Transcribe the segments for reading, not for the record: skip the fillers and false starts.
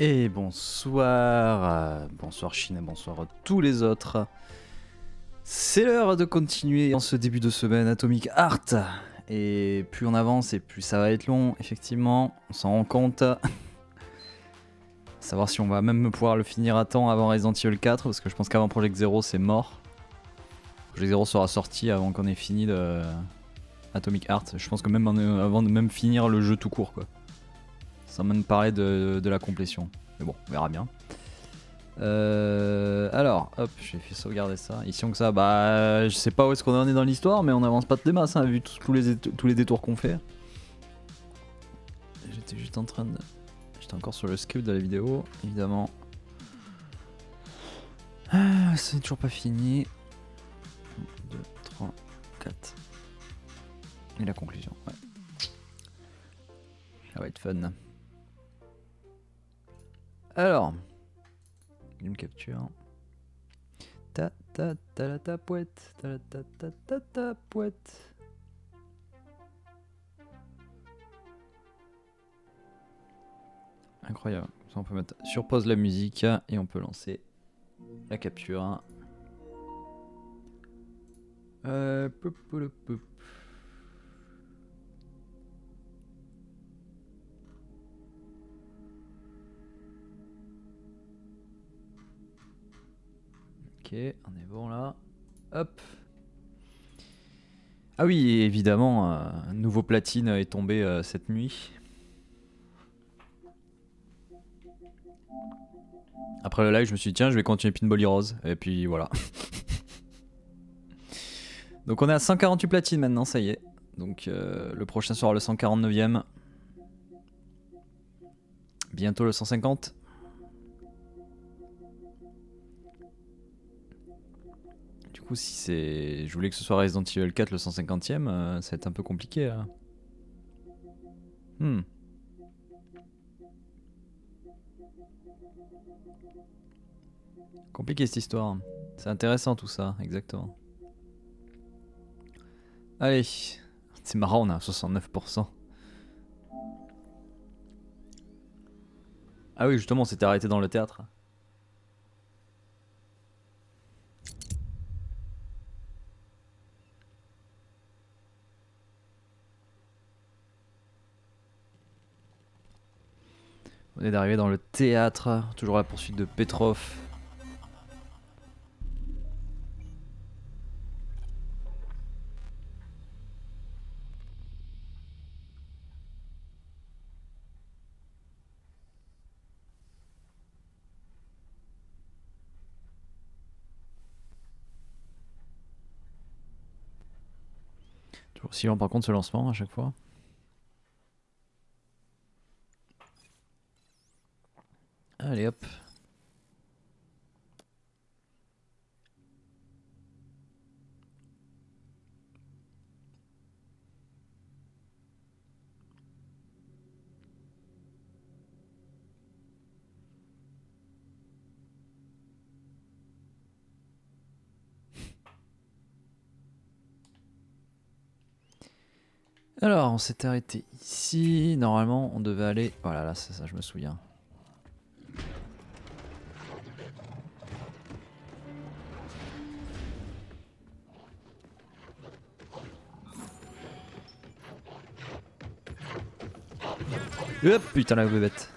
Et bonsoir, bonsoir Chine, bonsoir à tous les autres. C'est l'heure de continuer en ce début de semaine Atomic Heart. Et plus on avance et plus ça va être long, effectivement, on s'en rend compte. Savoir si on va même pouvoir le finir à temps avant Resident Evil 4, parce que je pense qu'avant Project Zero c'est mort. Project Zero sera sorti avant qu'on ait fini de Atomic Heart. Je pense que même avant de même finir le jeu tout court, quoi. Sans même parler de la complétion. Mais bon, on verra bien. Alors, hop, j'ai fait sauvegarder ça. Ici, que ça, bah, je sais pas où est-ce qu'on en est dans l'histoire, mais on avance pas de masses, hein, vu tous les détours qu'on fait. J'étais juste en train de... J'étais encore sur le script de la vidéo, évidemment. Ah, c'est toujours pas fini. 1, 2, 3, 4. Et la conclusion, ouais. Ça va être fun. Alors, game capture. Ta ta ta la tapouette, ta la ta ta ta tapouette. Incroyable. Ça, on peut mettre sur pause la musique et on peut lancer la capture. Poup, poup, poup. Ok, on est bon là. Hop. Ah oui, évidemment, un nouveau platine est tombé cette nuit. Après le live, je me suis dit, tiens, je vais continuer Pinball Heroes. Et puis voilà. Donc on est à 148 platines maintenant, ça y est. Donc le prochain sera le 149e. Bientôt le 150. Du coup, si c'est... Je voulais que ce soit Resident Evil 4 le 150e, ça va être un peu compliqué. Compliqué cette histoire. C'est intéressant tout ça, exactement. Allez. C'est marrant, on a 69%. Ah oui, justement, on s'était arrêté dans le théâtre. On est d'arriver dans le théâtre. Toujours la poursuite de Petrov. Toujours aussi lent par contre ce lancement à chaque fois. Allez hop. Alors, on s'était arrêté ici. Normalement, on devait aller... Voilà, là, c'est ça, je me souviens. Hop, putain la bébête.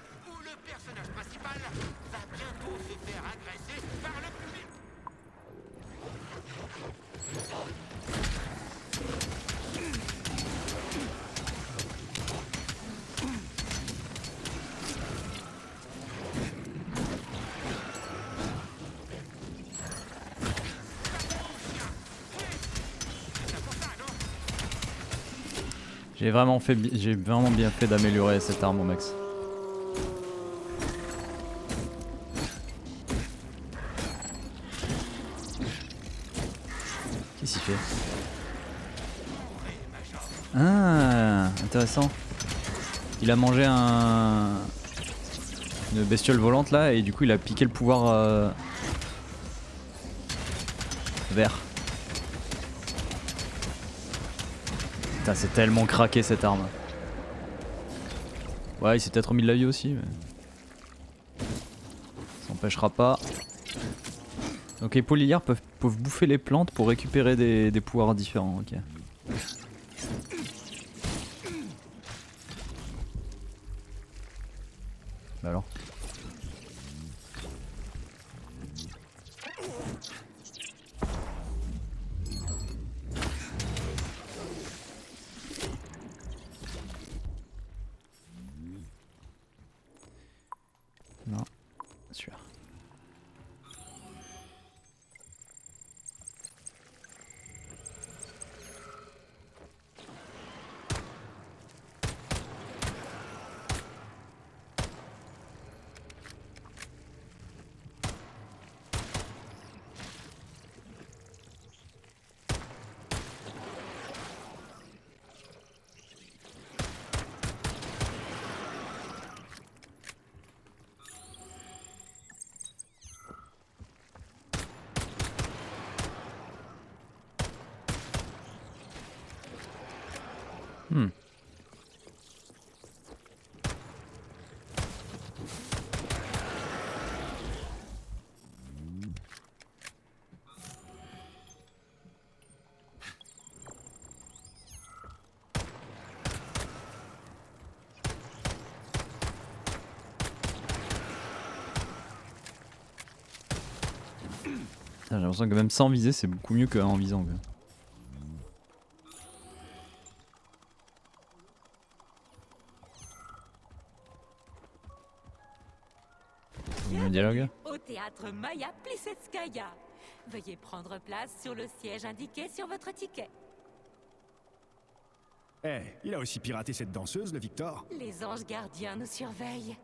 J'ai vraiment bien fait d'améliorer cette arme au max. Qu'est-ce qu'il fait? Ah, intéressant. Il a mangé une bestiole volante là et du coup il a piqué le pouvoir vert. Putain, c'est tellement craqué cette arme. Ouais, il s'est peut-être remis de la vie aussi. Mais... n'empêchera pas. Donc les polylières peuvent bouffer les plantes pour récupérer des pouvoirs différents, ok. Bah alors. Non, sûr. J'ai l'impression que même sans viser c'est beaucoup mieux qu'en visant. Quoi. Le dialogue. Au théâtre Maya Plisetskaya. Veuillez prendre place sur le siège indiqué sur votre ticket. Eh, il a aussi piraté cette danseuse, le Victor. Les anges gardiens nous surveillent.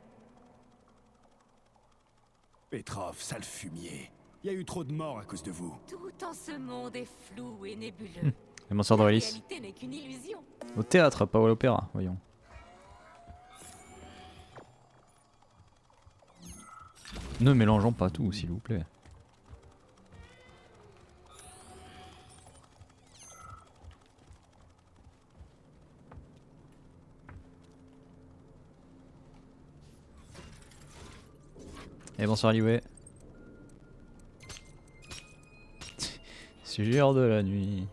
Petrov, sale fumier. Il y a eu trop de morts à cause de vous. Tout en ce monde est flou et nébuleux. Les monstres La d'Aurélis. réalité n'est qu'une illusion. Au théâtre, pas à l'opéra, voyons. Ne mélangeons pas tout, s'il vous plaît. Et bonsoir Liwei. Suggère de la nuit.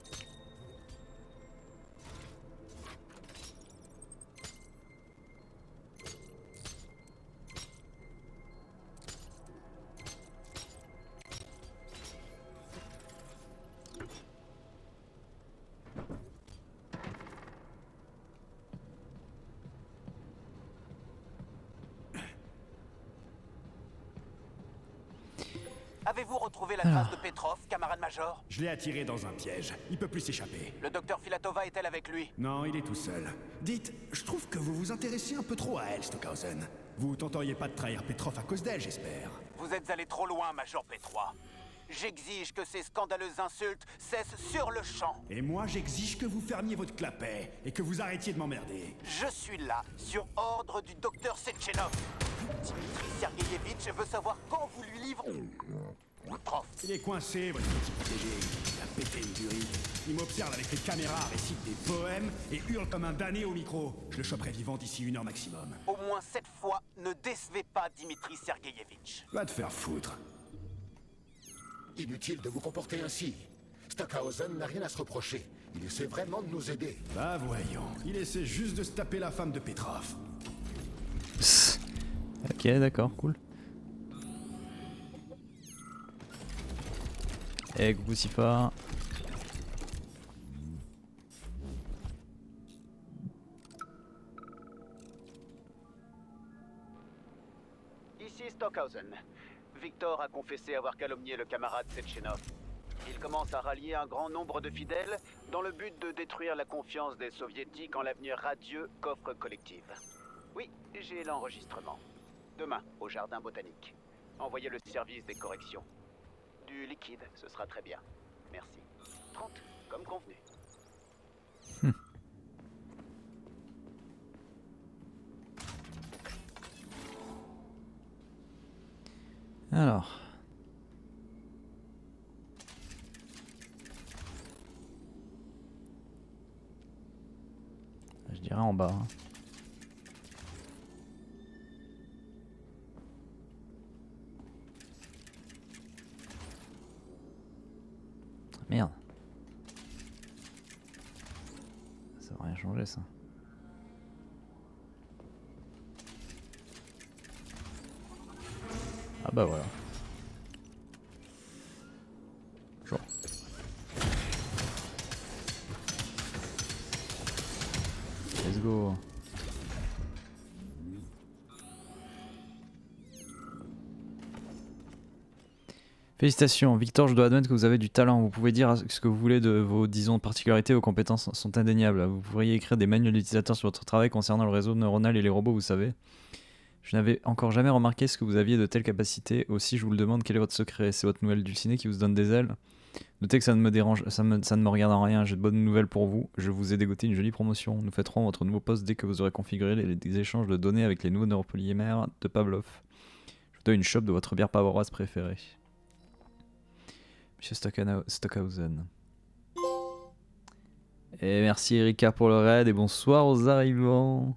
Avez-vous retrouvé la trace de Petrov, camarade major? Je l'ai attiré dans un piège. Il peut plus s'échapper. Le docteur Filatova est-elle avec lui? Non, il est tout seul. Dites, je trouve que vous vous intéressez un peu trop à elle, Stockhausen. Vous tenteriez pas de trahir Petrov à cause d'elle, j'espère. Vous êtes allé trop loin, Major P3. J'exige que ces scandaleuses insultes cessent sur le champ. Et moi, j'exige que vous fermiez votre clapet et que vous arrêtiez de m'emmerder. Je suis là, sur ordre du docteur Sechenov. Dimitri Sergeyevitch veut savoir quand vous lui livrez. Prof. Il est coincé, votre petit protégé. Il a pété une durite. Il m'observe avec les caméras, récite des poèmes et hurle comme un damné au micro. Je le choperai vivant d'ici 1 heure maximum. Au moins cette fois, ne décevez pas Dimitri Sergeyevitch. Va te faire foutre. Inutile de vous comporter ainsi. Stockhausen n'a rien à se reprocher. Il essaie vraiment de nous aider. Bah voyons, il essaie juste de se taper la femme de Petrov. Psst. Ok, d'accord, cool. Eh, coucou Sifa. Ici Stockhausen. Victor a confessé avoir calomnié le camarade Sechenov. Il commence à rallier un grand nombre de fidèles dans le but de détruire la confiance des soviétiques en l'avenir radieux qu'offre Collective. Oui, j'ai l'enregistrement. Demain, au jardin botanique. Envoyez le service des corrections. Du liquide, ce sera très bien. Merci. 30, comme convenu. Alors. Je dirais en bas. Hein. Merde. Ça va rien changer ça. Ah bah voilà. Chaud. Let's go. Félicitations, Victor, je dois admettre que vous avez du talent. Vous pouvez dire ce que vous voulez de vos, disons, particularités. Vos compétences sont indéniables. Vous pourriez écrire des manuels d'utilisateurs sur votre travail concernant le réseau neuronal et les robots, vous savez. Je n'avais encore jamais remarqué ce que vous aviez de telles capacités. Aussi, je vous le demande, quel est votre secret? C'est votre nouvelle dulcinée qui vous donne des ailes? Notez que ça ne me dérange, ça ne me regarde en rien. J'ai de bonnes nouvelles pour vous. Je vous ai dégoté une jolie promotion. Nous fêterons votre nouveau poste dès que vous aurez configuré les échanges de données avec les nouveaux neuropolymères de Pavlov. Je vous donne une chope de votre bière pavaroise préférée. Monsieur Stockhausen. Et merci Erika pour le raid et bonsoir aux arrivants.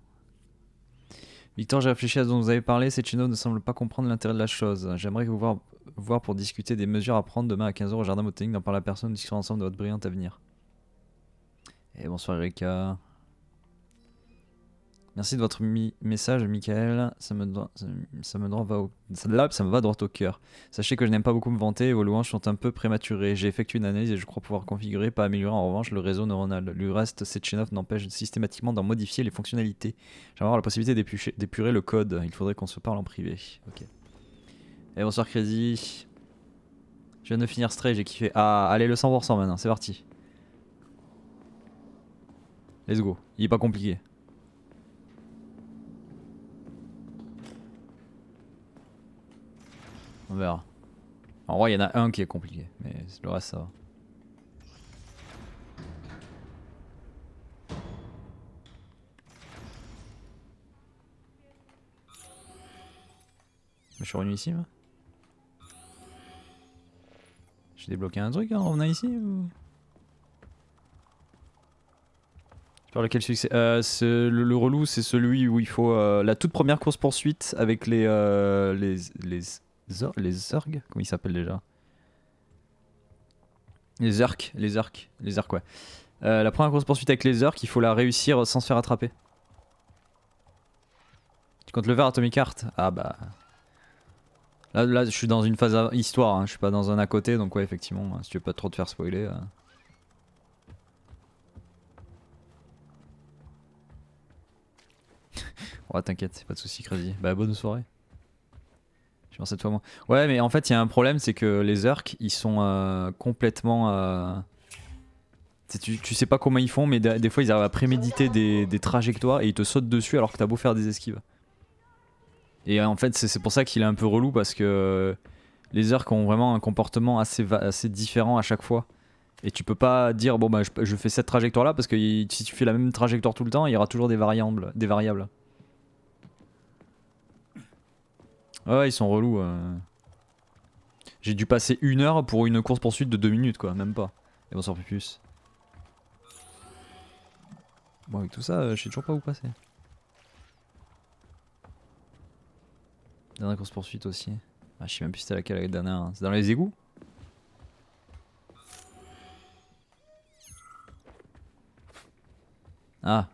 Victor, j'ai réfléchi à ce dont vous avez parlé. Secchino ne semble pas comprendre l'intérêt de la chose. J'aimerais vous voir pour discuter des mesures à prendre demain à 15h au jardin botanique. D'en parler à personne, nous discuterons ensemble de votre brillant avenir. Et bonsoir Erika. Merci de votre message, Michael. Ça me va droit au cœur. Sachez que je n'aime pas beaucoup me vanter et vos louanges sont un peu prématurées. J'ai effectué une analyse et je crois pouvoir configurer, pas améliorer en revanche, le réseau neuronal. Le reste, Sechenov n'empêche systématiquement d'en modifier les fonctionnalités. J'aimerais avoir la possibilité d'épurer le code. Il faudrait qu'on se parle en privé. Ok. Et bonsoir Crazy. Je viens de finir Stray, j'ai kiffé. Ah, allez, le 100% maintenant, c'est parti. Let's go. Il est pas compliqué. On verra. En vrai, il y en a un qui est compliqué, mais le reste, ça va. Je suis revenu ici, moi. J'ai débloqué un truc en revenant ici ou... Tu parles de quel succès? Le relou, c'est celui où il faut la toute première course poursuite avec les Zerg, comment ils s'appellent déjà? Les Zerk, ouais. La première course poursuite avec les Zerk, il faut la réussir sans se faire attraper. Tu comptes le faire Atomic Heart? Ah bah... Là, je suis dans une phase histoire, hein. Je suis pas dans un à côté, donc ouais, effectivement, si tu veux pas trop te faire spoiler... Ouais, t'inquiète, c'est pas de soucis, Crazy. Bah, bonne soirée. Je pense cette fois moi. Ouais, mais en fait, il y a un problème, c'est que les Zerk, ils sont complètement... Tu sais pas comment ils font, mais des fois, ils arrivent à préméditer des trajectoires et ils te sautent dessus alors que t'as beau faire des esquives. Et en fait, c'est pour ça qu'il est un peu relou, parce que les Zerk ont vraiment un comportement assez différent à chaque fois. Et tu peux pas dire, bon bah, je fais cette trajectoire là, parce que si tu fais la même trajectoire tout le temps, il y aura toujours des variables. Ouais, ils sont relous. J'ai dû passer 1 heure pour une course poursuite de 2 minutes, quoi, même pas. Et bonsoir Pupus. Bon, avec tout ça, je sais toujours pas où passer. Dernière course poursuite aussi. Ah, je sais même plus c'était laquelle la dernière. C'est dans les égouts? Ah.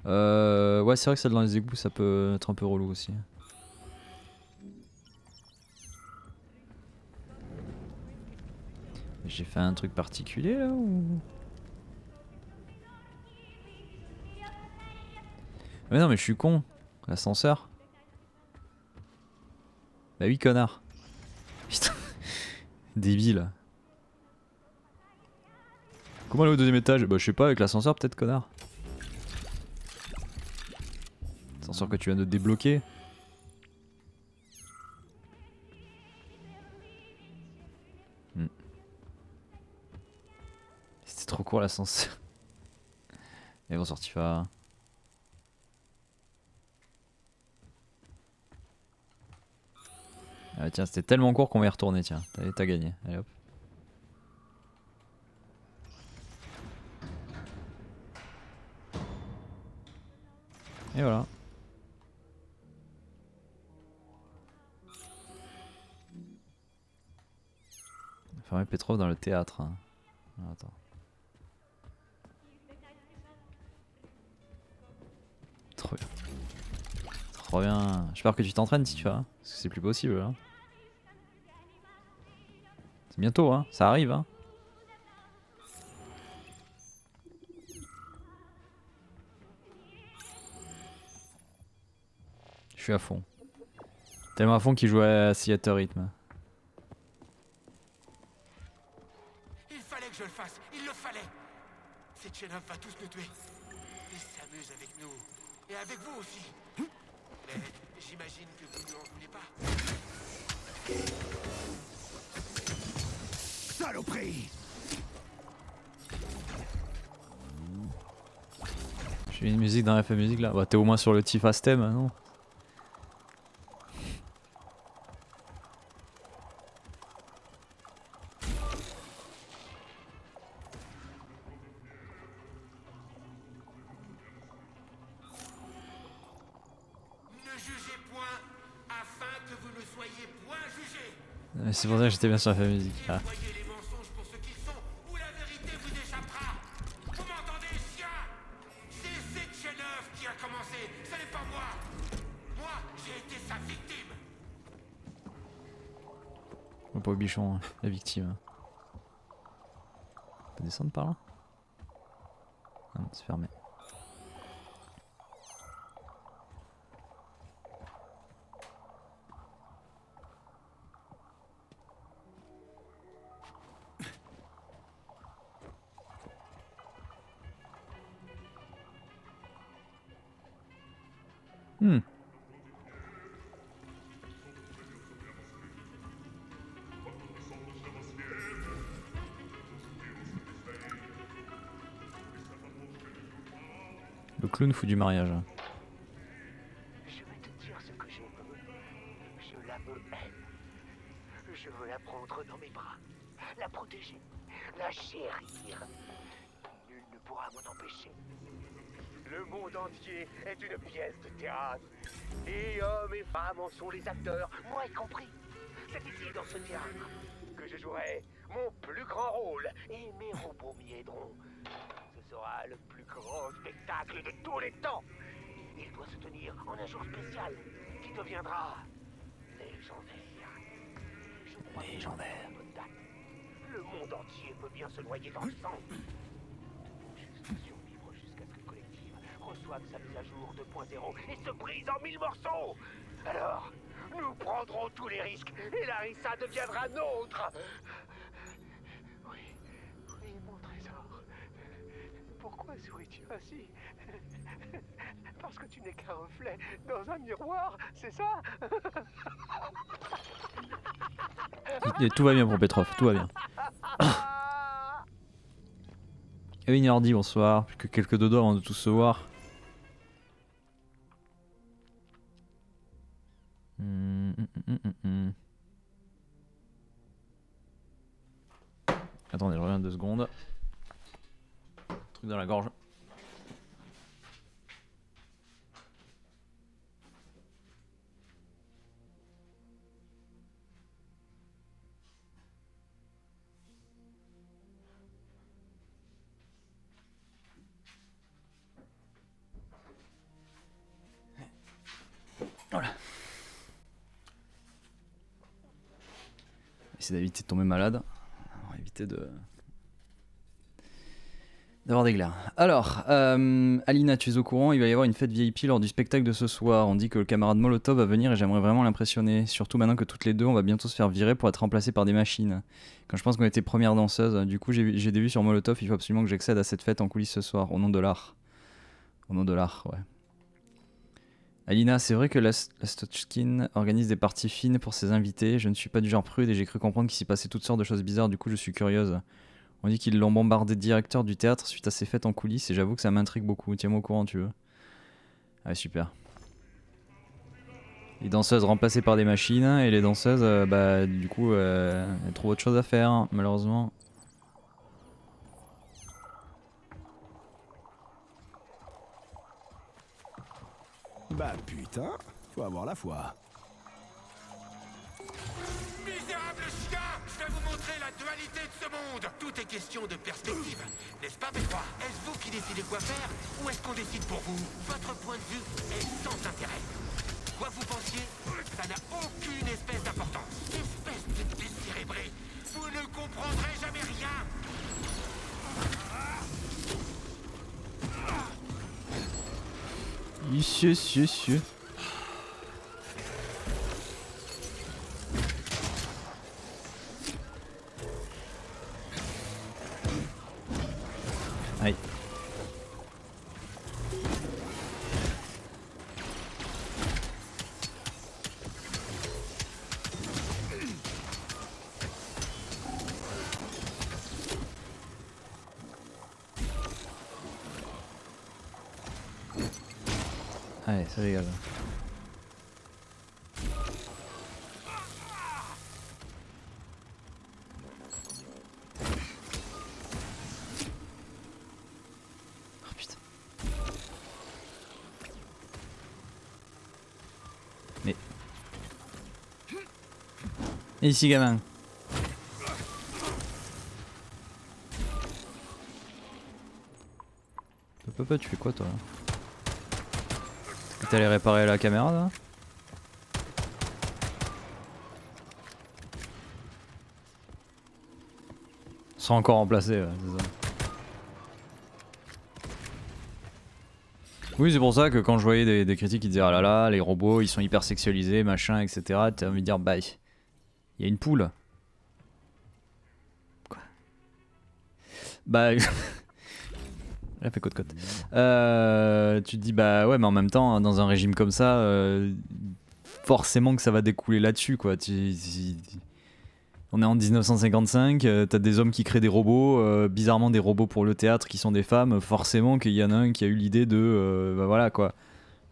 Ouais, c'est vrai que celle dans les égouts, ça peut être un peu relou aussi. J'ai fait un truc particulier là ou... Mais non, mais je suis con. L'ascenseur. Bah oui, connard. Putain. Débile. Comment aller au 2ème étage? Bah je sais pas, avec l'ascenseur peut-être, connard. L'ascenseur que tu viens de débloquer. C'était trop court l'ascenseur. Et bon, Sortifa. Ah tiens, c'était tellement court qu'on va y retourner, tiens. T'as gagné. Allez hop. Et voilà. Fermer Petrov dans le théâtre. Attends. Trop bien. Trop bien. J'espère que tu t'entraînes si tu vas. Parce que c'est plus possible là. C'est bientôt hein, ça arrive hein. Je suis à fond. Tellement à fond qu'il jouait à Theater Rhythm. Il fallait que je le fasse, il le fallait. Sechenov va tous nous tuer. Il s'amuse avec nous. Et avec vous aussi. Mais j'imagine que vous ne lui en voulez pas. Saloperie! J'ai une musique dans la musique là. Bah t'es au moins sur le Tifa Stem non? Ne jugez point afin que vous ne soyez point jugés. C'est pour ça que j'étais bien sur la musique. Ah. Voyez les mensonges pour ce qu'ils sont, ou la vérité vous échappera. Vous m'entendez, chien? C'est Sechenov qui a commencé, ce n'est pas moi. Moi, j'ai été sa victime. Oh, pas au bichon, hein, la victime. On peut descendre par là? Ah non, c'est fermé. Hmm. Le clown fout du mariage. Je vais te dire ce que je veux. Je la veux, elle. Je veux la prendre dans mes bras, la protéger, la chérir. Nul ne pourra m'en empêcher. Le monde entier est une pièce de théâtre. Et hommes et femmes en sont les acteurs, moi y compris. C'est ici, dans ce théâtre, que je jouerai mon plus grand rôle. Et mes robots m'y aideront. Ce sera le plus grand spectacle de tous les temps. Il doit se tenir en un jour spécial qui deviendra légendaire. Je crois que j'en ai la bonne date. Le monde entier peut bien se noyer dans le sang. Juste survivre jusqu'à ce que le collectif reçoive sa mise à jour 2.0 et se brise en 1000 morceaux. Alors, nous prendrons tous les risques et Larissa deviendra nôtre. Oui, oui, mon trésor. Pourquoi souris-tu ainsi? Parce que tu n'es qu'un reflet dans un miroir, c'est ça? Et tout va bien pour Petrov, tout va bien. Kevin Hardy, bonsoir. Plus que quelques dodos avant de tous se voir. Attendez, je reviens 2 secondes. Truc dans la gorge. Voilà. Essayer d'éviter de tomber malade. On va éviter d'avoir des glaires. Alors, Alina, tu es au courant, il va y avoir une fête VIP lors du spectacle de ce soir. On dit que le camarade Molotov va venir et j'aimerais vraiment l'impressionner. Surtout maintenant que toutes les deux, on va bientôt se faire virer pour être remplacés par des machines. Quand je pense qu'on était première danseuse, du coup j'ai des vues sur Molotov, il faut absolument que j'accède à cette fête en coulisses ce soir, au nom de l'art. Au nom de l'art, ouais. Alina, c'est vrai que la Stochkin organise des parties fines pour ses invités. Je ne suis pas du genre prude et j'ai cru comprendre qu'il s'y passait toutes sortes de choses bizarres, du coup je suis curieuse. On dit qu'ils l'ont bombardé de directeur du théâtre suite à ses fêtes en coulisses et j'avoue que ça m'intrigue beaucoup. Tiens-moi au courant, tu veux. Ah, super. Les danseuses remplacées par des machines et les danseuses, bah, du coup, elles trouvent autre chose à faire, hein, malheureusement. Bah putain, faut avoir la foi. Misérable chien, je vais vous montrer la dualité réalité de ce monde. Tout est question de perspective, n'est-ce pas, B3? Est-ce vous qui décidez quoi faire, ou est-ce qu'on décide pour vous? Votre point de vue est sans intérêt. Quoi vous pensiez, ça n'a aucune espèce d'importance. Espèce de décérébré, vous ne comprendrez jamais rien. Monsieur. Aïe. Allez, ça dégage. Oh putain. Mais... Et ici, gamin. Papa, tu fais quoi toi? Est-ce que t'allais réparer la caméra là? Sont encore remplacés, ouais, c'est ça. Oui, c'est pour ça que quand je voyais des critiques qui disaient ah là là, les robots ils sont hyper sexualisés, machin, etc. T'as envie de dire bah, il y a une poule. Quoi? Bah. Elle a fait côte-côte. Tu te dis bah ouais, mais en même temps, dans un régime comme ça, forcément que ça va découler là-dessus, quoi. On est en 1955, t'as des hommes qui créent des robots, bizarrement des robots pour le théâtre qui sont des femmes, forcément qu'il y en a un qui a eu l'idée de, bah voilà quoi.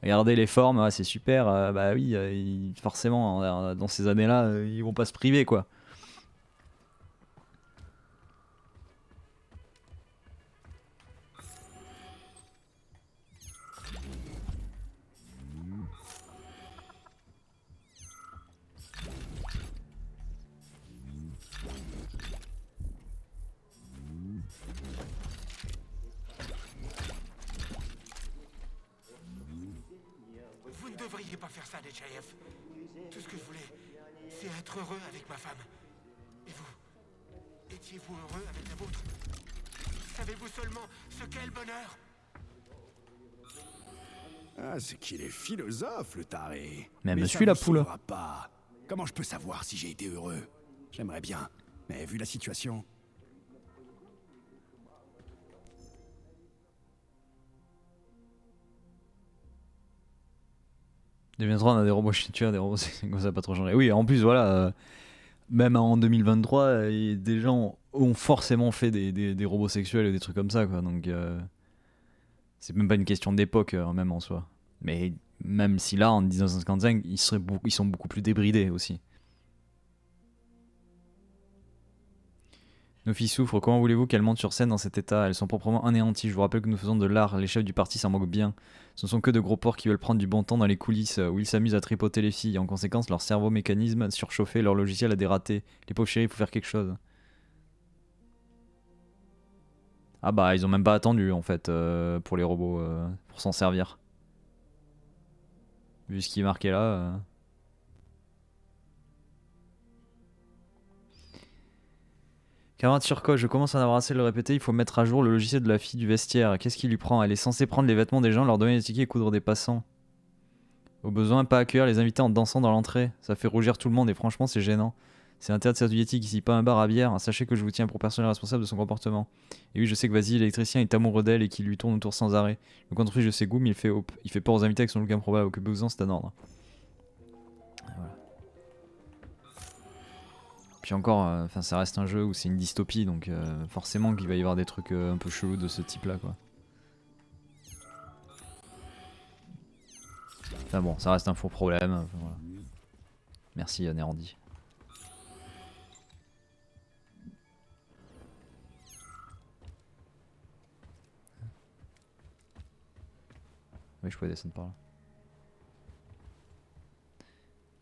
Regardez les formes, ah, c'est super, bah oui, forcément, dans ces années-là, ils vont pas se priver, quoi. Vous ne devriez pas faire ça, Nechayev. Tout ce que je voulais, c'est être heureux avec ma femme. Et vous? Étiez-vous heureux avec la vôtre? Savez-vous seulement ce qu'est le bonheur? Ah, c'est qu'il est philosophe, le taré. Mais elle me ça suit, la vous poule. sauvera pas. Comment je peux savoir si j'ai été heureux? J'aimerais bien, mais vu la situation... Deviendra, on a des robots chitueurs, des robots, ça n'a pas trop changé. Oui, en plus, voilà, même en 2023, des gens ont forcément fait des robots sexuels et des trucs comme ça, quoi. Donc, c'est même pas une question d'époque, même en soi. Mais même si là, en 1955, ils sont beaucoup plus débridés aussi. Nos filles souffrent, comment voulez-vous qu'elles montent sur scène dans cet état? Elles sont proprement anéanties. Je vous rappelle que nous faisons de l'art, les chefs du parti s'en moquent bien. Ce ne sont que de gros porcs qui veulent prendre du bon temps dans les coulisses, où ils s'amusent à tripoter les filles. En conséquence, leur cerveau mécanisme surchauffé, leur logiciel a dératé. Les pauvres chéris, il faut faire quelque chose. Ah bah, ils ont même pas attendu, en fait, pour les robots, pour s'en servir. Vu ce qui est marqué là... Camarade Surco, je commence à en avoir assez de le répéter, il faut mettre à jour le logiciel de la fille du vestiaire. Qu'est-ce qui lui prend? Elle est censée prendre les vêtements des gens, leur donner des tickets et coudre des passants. Au besoin, pas accueillir les invités en dansant dans l'entrée. Ça fait rougir tout le monde et franchement, c'est gênant. C'est un théâtre soviétique ici, pas un bar à bière. Sachez que je vous tiens pour personnel responsable de son comportement. Et oui, je sais que Vasily, l'électricien, est amoureux d'elle et qu'il lui tourne autour sans arrêt. Le construit de ses goûts, mais il fait peur aux invités avec son look improbable. Occupez-vous-en, c'est un ordre. Voilà. Puis encore, ça reste un jeu où c'est une dystopie, donc forcément qu'il va y avoir des trucs un peu chelous de ce type-là, quoi. Enfin bon, ça reste un faux problème. Voilà. Merci Nérandi. Oui, je pouvais descendre par là.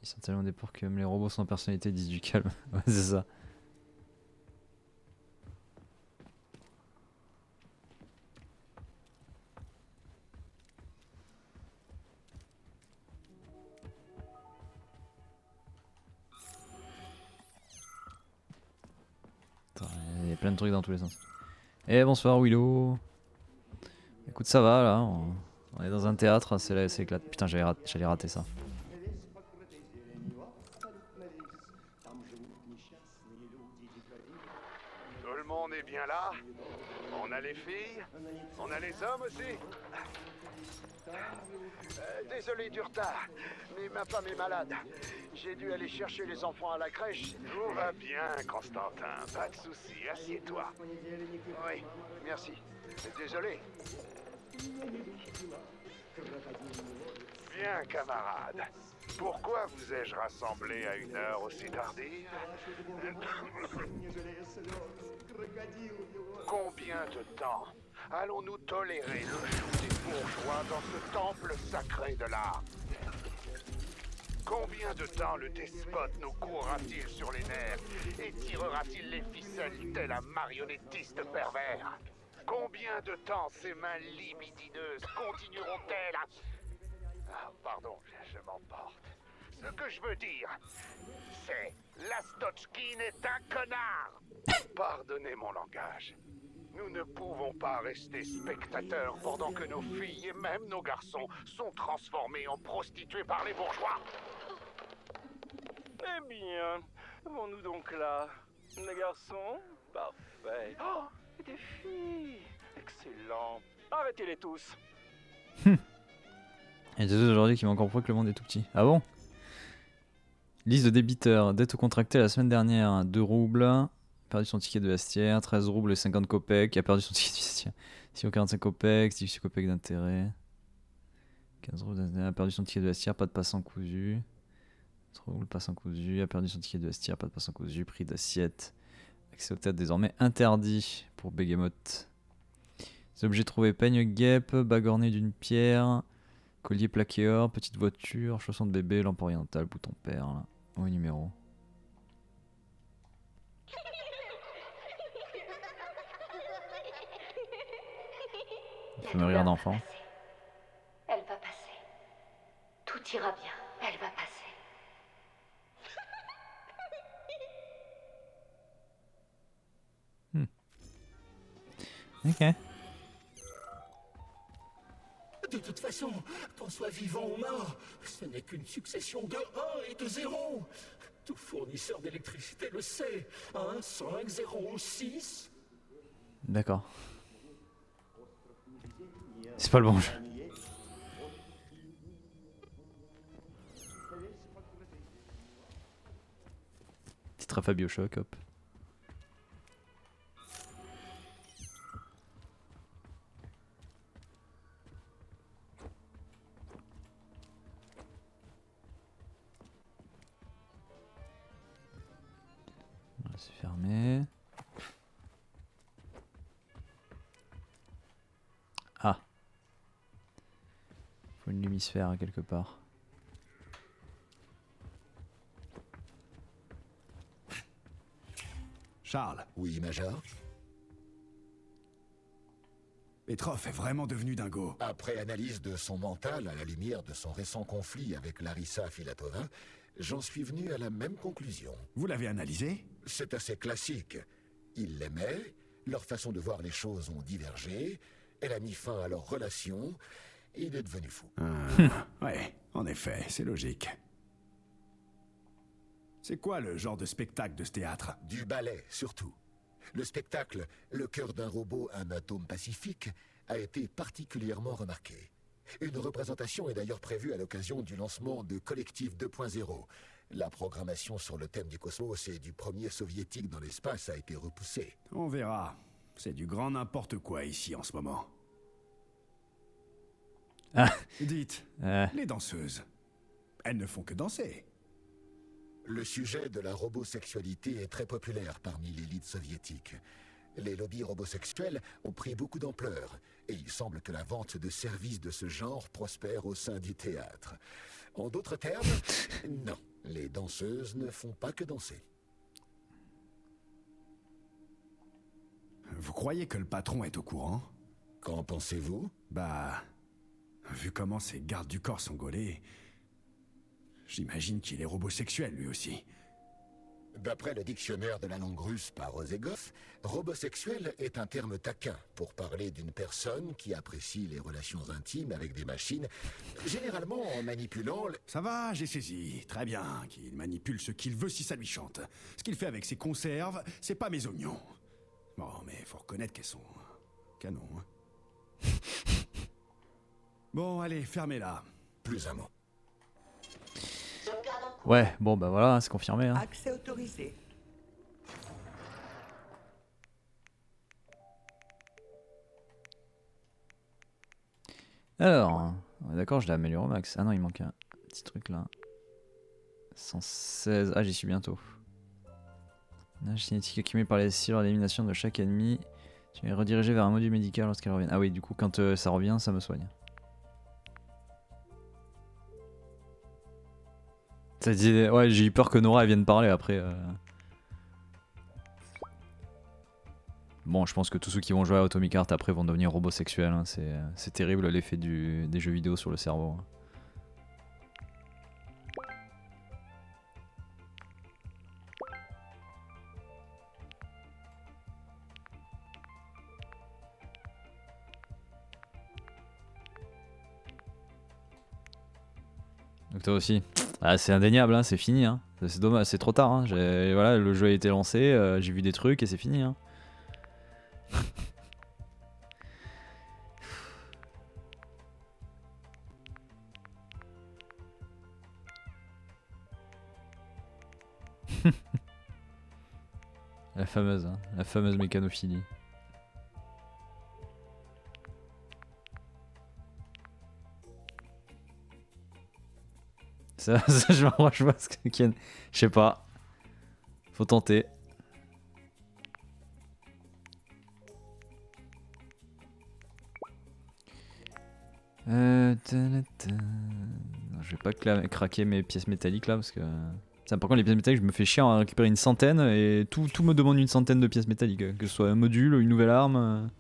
Ils sont tellement des porcs que même les robots sans personnalité disent du calme. Ouais, c'est ça. Attends, il y a plein de trucs dans tous les sens. Eh bonsoir Willow. Écoute, ça va là, on est dans un théâtre, c'est éclate. Putain, j'allais rater ça. Tout le monde est bien là. On a les filles, on a les hommes aussi. Désolé du retard, mais ma femme est malade. J'ai dû aller chercher les enfants à la crèche. Tout va bien, Constantin. Pas de soucis, assieds-toi. Oui, merci. Désolé. Bien, camarade. Pourquoi vous ai-je rassemblé à une heure aussi tardive? Combien de temps allons-nous tolérer le joug des bourgeois dans ce temple sacré de l'art? Combien de temps le despote nous courra-t-il sur les nerfs et tirera-t-il les ficelles tel un marionnettiste pervers? Combien de temps ces mains libidineuses continueront-elles à... Ah, pardon, je m'emporte. Ce que je veux dire, c'est... Lastochkin est un connard! Pardonnez mon langage. Nous ne pouvons pas rester spectateurs pendant que nos filles et même nos garçons sont transformés en prostituées par les bourgeois. Eh bien, avons-nous donc là les garçons? Parfait. Oh, et des filles. Excellent. Arrêtez-les tous. Il y a des autres aujourd'hui qui m'ont encore prouvé que le monde est tout petit. Ah bon? Liste de débiteurs. Dette contractée la semaine dernière, 2 roubles. Perdu son ticket de vestiaire, 13 roubles et 50 copecs. Il a perdu son ticket de vestiaire. 6,45 copecs, 18 copecs d'intérêt. 15 roubles d'intérêt. A perdu son ticket de vestiaire, pas de passant cousu. 3 roubles, passant cousu. A perdu son ticket de vestiaire, pas de passant cousu. Prix d'assiette. Accès au théâtre désormais interdit pour Begemoth. Les objets trouvés: peigne guêpe, bague ornée d'une pierre, collier plaqué or, petite voiture, chaussons de bébé, lampe orientale, bouton perle. Oui, numéro. Je me regarde d'enfant. Elle va passer. Tout ira bien. Elle va passer. Ok. De toute façon, qu'on soit vivant ou mort, ce n'est qu'une succession de 1 et de 0. Tout fournisseur d'électricité le sait. 1, 5, 0, 6. D'accord. C'est pas le bon jeu. Titre à Fabio Shock, hop. C'est fermé. Ah. Faut une lumisphère quelque part. Charles, Oui, Major. Petrov est vraiment devenu dingo. Après analyse de son mental à la lumière de son récent conflit avec Larissa Filatova, j'en suis venu à la même conclusion. Vous l'avez analysé? C'est assez classique. Il l'aimait, leur façon de voir les choses ont divergé, elle a mis fin à leur relation, et il est devenu fou. Ouais, en effet, c'est logique. C'est quoi le genre de spectacle de ce théâtre? Du ballet, surtout. Le spectacle « Le cœur d'un robot, un atome pacifique » a été particulièrement remarqué. Une représentation est d'ailleurs prévue à l'occasion du lancement de Collectif 2.0. La programmation sur le thème du cosmos et du premier soviétique dans l'espace a été repoussée. On verra. C'est du grand n'importe quoi ici en ce moment. Ah. Dites, les danseuses, elles ne font que danser. Le sujet de la robosexualité est très populaire parmi l'élite soviétique. Les lobbies robosexuels ont pris beaucoup d'ampleur, et il semble que la vente de services de ce genre prospère au sein du théâtre. En d'autres termes, non, les danseuses ne font pas que danser. Vous croyez que le patron est au courant? Qu'en pensez-vous? Bah, vu comment ces gardes du corps sont gaulés, j'imagine qu'il est robosexuel lui aussi. D'après le dictionnaire de la langue russe par Ozegov, robosexuel est un terme taquin pour parler d'une personne qui apprécie les relations intimes avec des machines, généralement en manipulant... Ça va, j'ai saisi. Très bien, qu'il manipule ce qu'il veut si ça lui chante. Ce qu'il fait avec ses conserves, c'est pas mes oignons. Bon, mais faut reconnaître qu'elles sont... canon, hein. Bon, allez, fermez-la. Plus un mot. Ouais, bon bah voilà, c'est confirmé. Hein. Accès autorisé. Alors, d'accord, je l'ai amélioré au max. Ah non, il manque un petit truc là. 116. Ah, j'y suis bientôt. Nage cinétique accumulée par les cils lors de l'élimination de chaque ennemi. Tu es redirigé vers un module médical lorsqu'elle revient. Ah oui, du coup, quand ça revient, ça me soigne. Ça dit... Ouais, j'ai eu peur que Nora elle vienne parler après. Bon, je pense que tous ceux qui vont jouer à Atomic Heart après vont devenir robots sexuels. Hein. C'est terrible l'effet des jeux vidéo sur le cerveau. Donc toi aussi. Ah, c'est indéniable, hein, c'est fini. Hein. C'est dommage, c'est trop tard. Hein. Voilà, le jeu a été lancé, j'ai vu des trucs et c'est fini. Hein. La fameuse mécanophilie. Ça je vois ce que Ken. Je sais pas. Faut tenter. Non, je vais pas craquer mes pièces métalliques là parce que. Ça, par contre, les pièces métalliques, je me fais chier à en récupérer une centaine et tout me demande une centaine de pièces métalliques. Que ce soit un module, une nouvelle arme.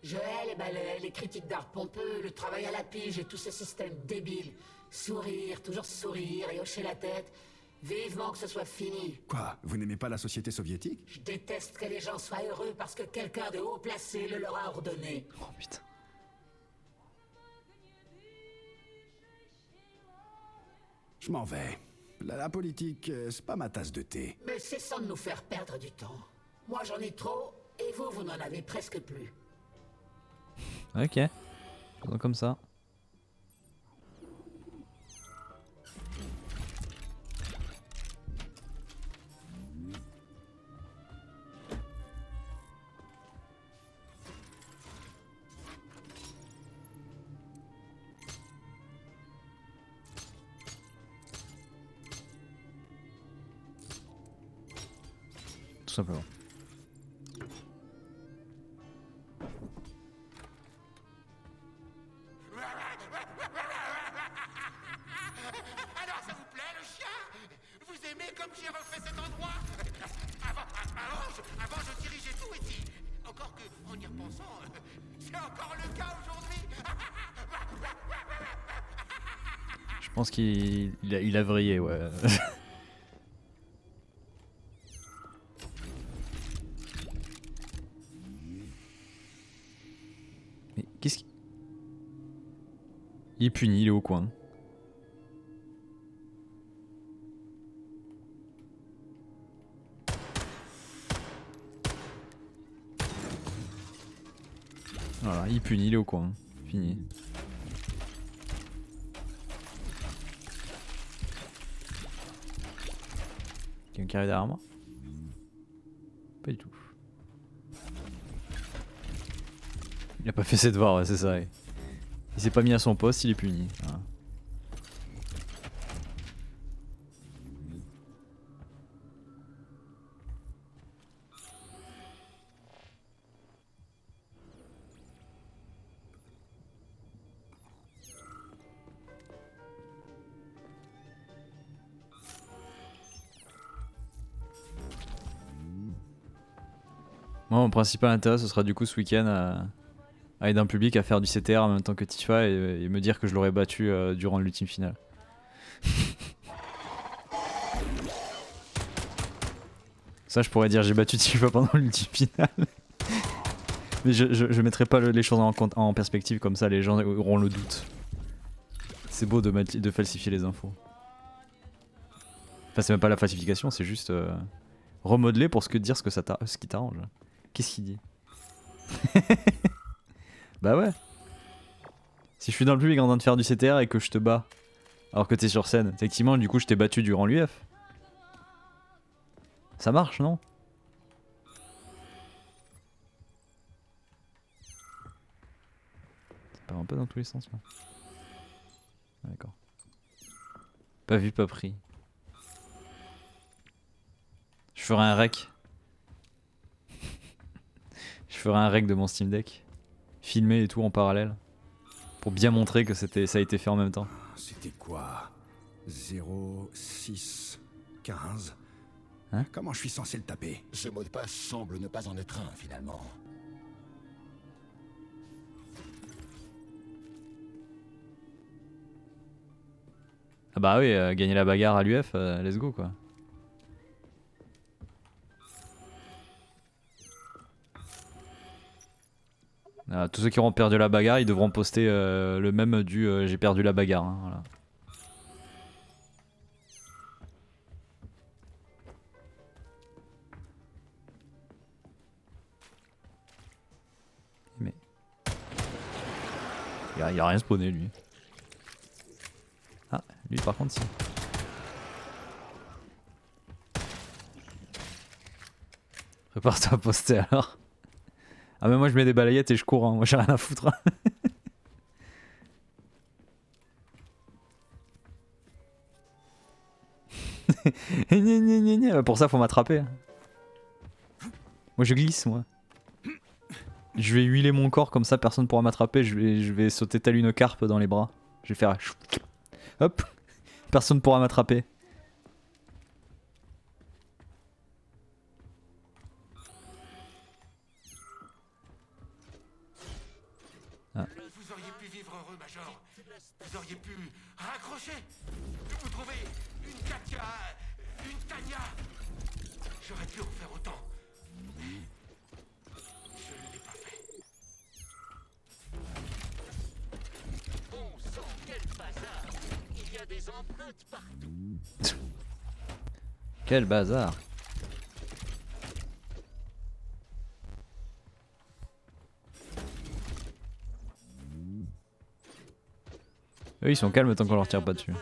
Joël et Ballet, les critiques d'art pompeux, le travail à la pige et tous ces systèmes débiles. Sourire, toujours sourire et hocher la tête. Vivement que ce soit fini. Quoi? Vous n'aimez pas la société soviétique? Je déteste que les gens soient heureux parce que quelqu'un de haut placé le leur a ordonné. Oh putain. Je m'en vais. La politique, c'est pas ma tasse de thé. Mais cessons de nous faire perdre du temps. Moi j'en ai trop, et vous n'en avez presque plus. Ok. Faisons comme ça. Tout simplement. Alors ça vous plaît le chien? Vous aimez comme j'ai refait cet endroit? Avant je dirigeais tout ici. Encore que, en y repensant, c'est encore le cas aujourd'hui. Je pense qu'il a vrillé, ouais. Mais qu'est-ce qu'il... Il est puni, il est au coin. Voilà, il punit, il est au coin. Fini. Quelqu'un qui arrive derrière moi? Pas du tout. Il a pas fait ses devoirs, ouais, c'est ça. Ouais. Il s'est pas mis à son poste, il est puni. Voilà. Moi, mon principal intérêt, ce sera du coup ce week-end à aider un public à faire du CTR en même temps que Tifa et me dire que je l'aurais battu durant l'ultime finale. Ça, je pourrais dire j'ai battu Tifa pendant l'ultime finale. Mais je mettrai pas les choses en perspective, comme ça les gens auront le doute. C'est beau de falsifier les infos. Enfin, c'est même pas la falsification, c'est juste remodeler pour dire ce qui t'arrange. Qu'est-ce qu'il dit? Bah ouais. Si je suis dans le public en train de faire du CTR et que je te bats alors que t'es sur scène, effectivement, du coup, je t'ai battu durant l'UF. Ça marche, non? Ça part un peu dans tous les sens là. D'accord. Pas vu, pas pris. Je ferai un rec. Je ferai un rec de mon Steam Deck. Filmé et tout en parallèle. Pour bien montrer que ça a été fait en même temps. C'était quoi? 0, 6, 15. Hein? Comment je suis censé le taper? Ce mot de passe semble ne pas en être un, finalement. Ah bah oui, gagner la bagarre à l'UF, let's go quoi. Tous ceux qui auront perdu la bagarre, ils devront poster le même du j'ai perdu la bagarre. Hein, voilà. Mais y a rien spawné lui. Ah, lui par contre si. Prépare-toi à poster alors. Ah mais moi je mets des balayettes et je cours, hein. Moi j'ai rien à foutre. Pour ça faut m'attraper. Moi je glisse moi. Je vais huiler mon corps comme ça personne pourra m'attraper, je vais sauter tel une carpe dans les bras. Je vais faire hop, personne pourra m'attraper. Ah. Vous auriez pu vivre heureux, Major. Vous auriez pu raccrocher. Vous trouver une Katia, une Tanya. J'aurais pu en faire autant. Je ne l'ai pas fait. Bon sang, quel bazar! Il y a des empreintes partout. Quel bazar. Eux ils sont calmes tant qu'on leur tire pas dessus.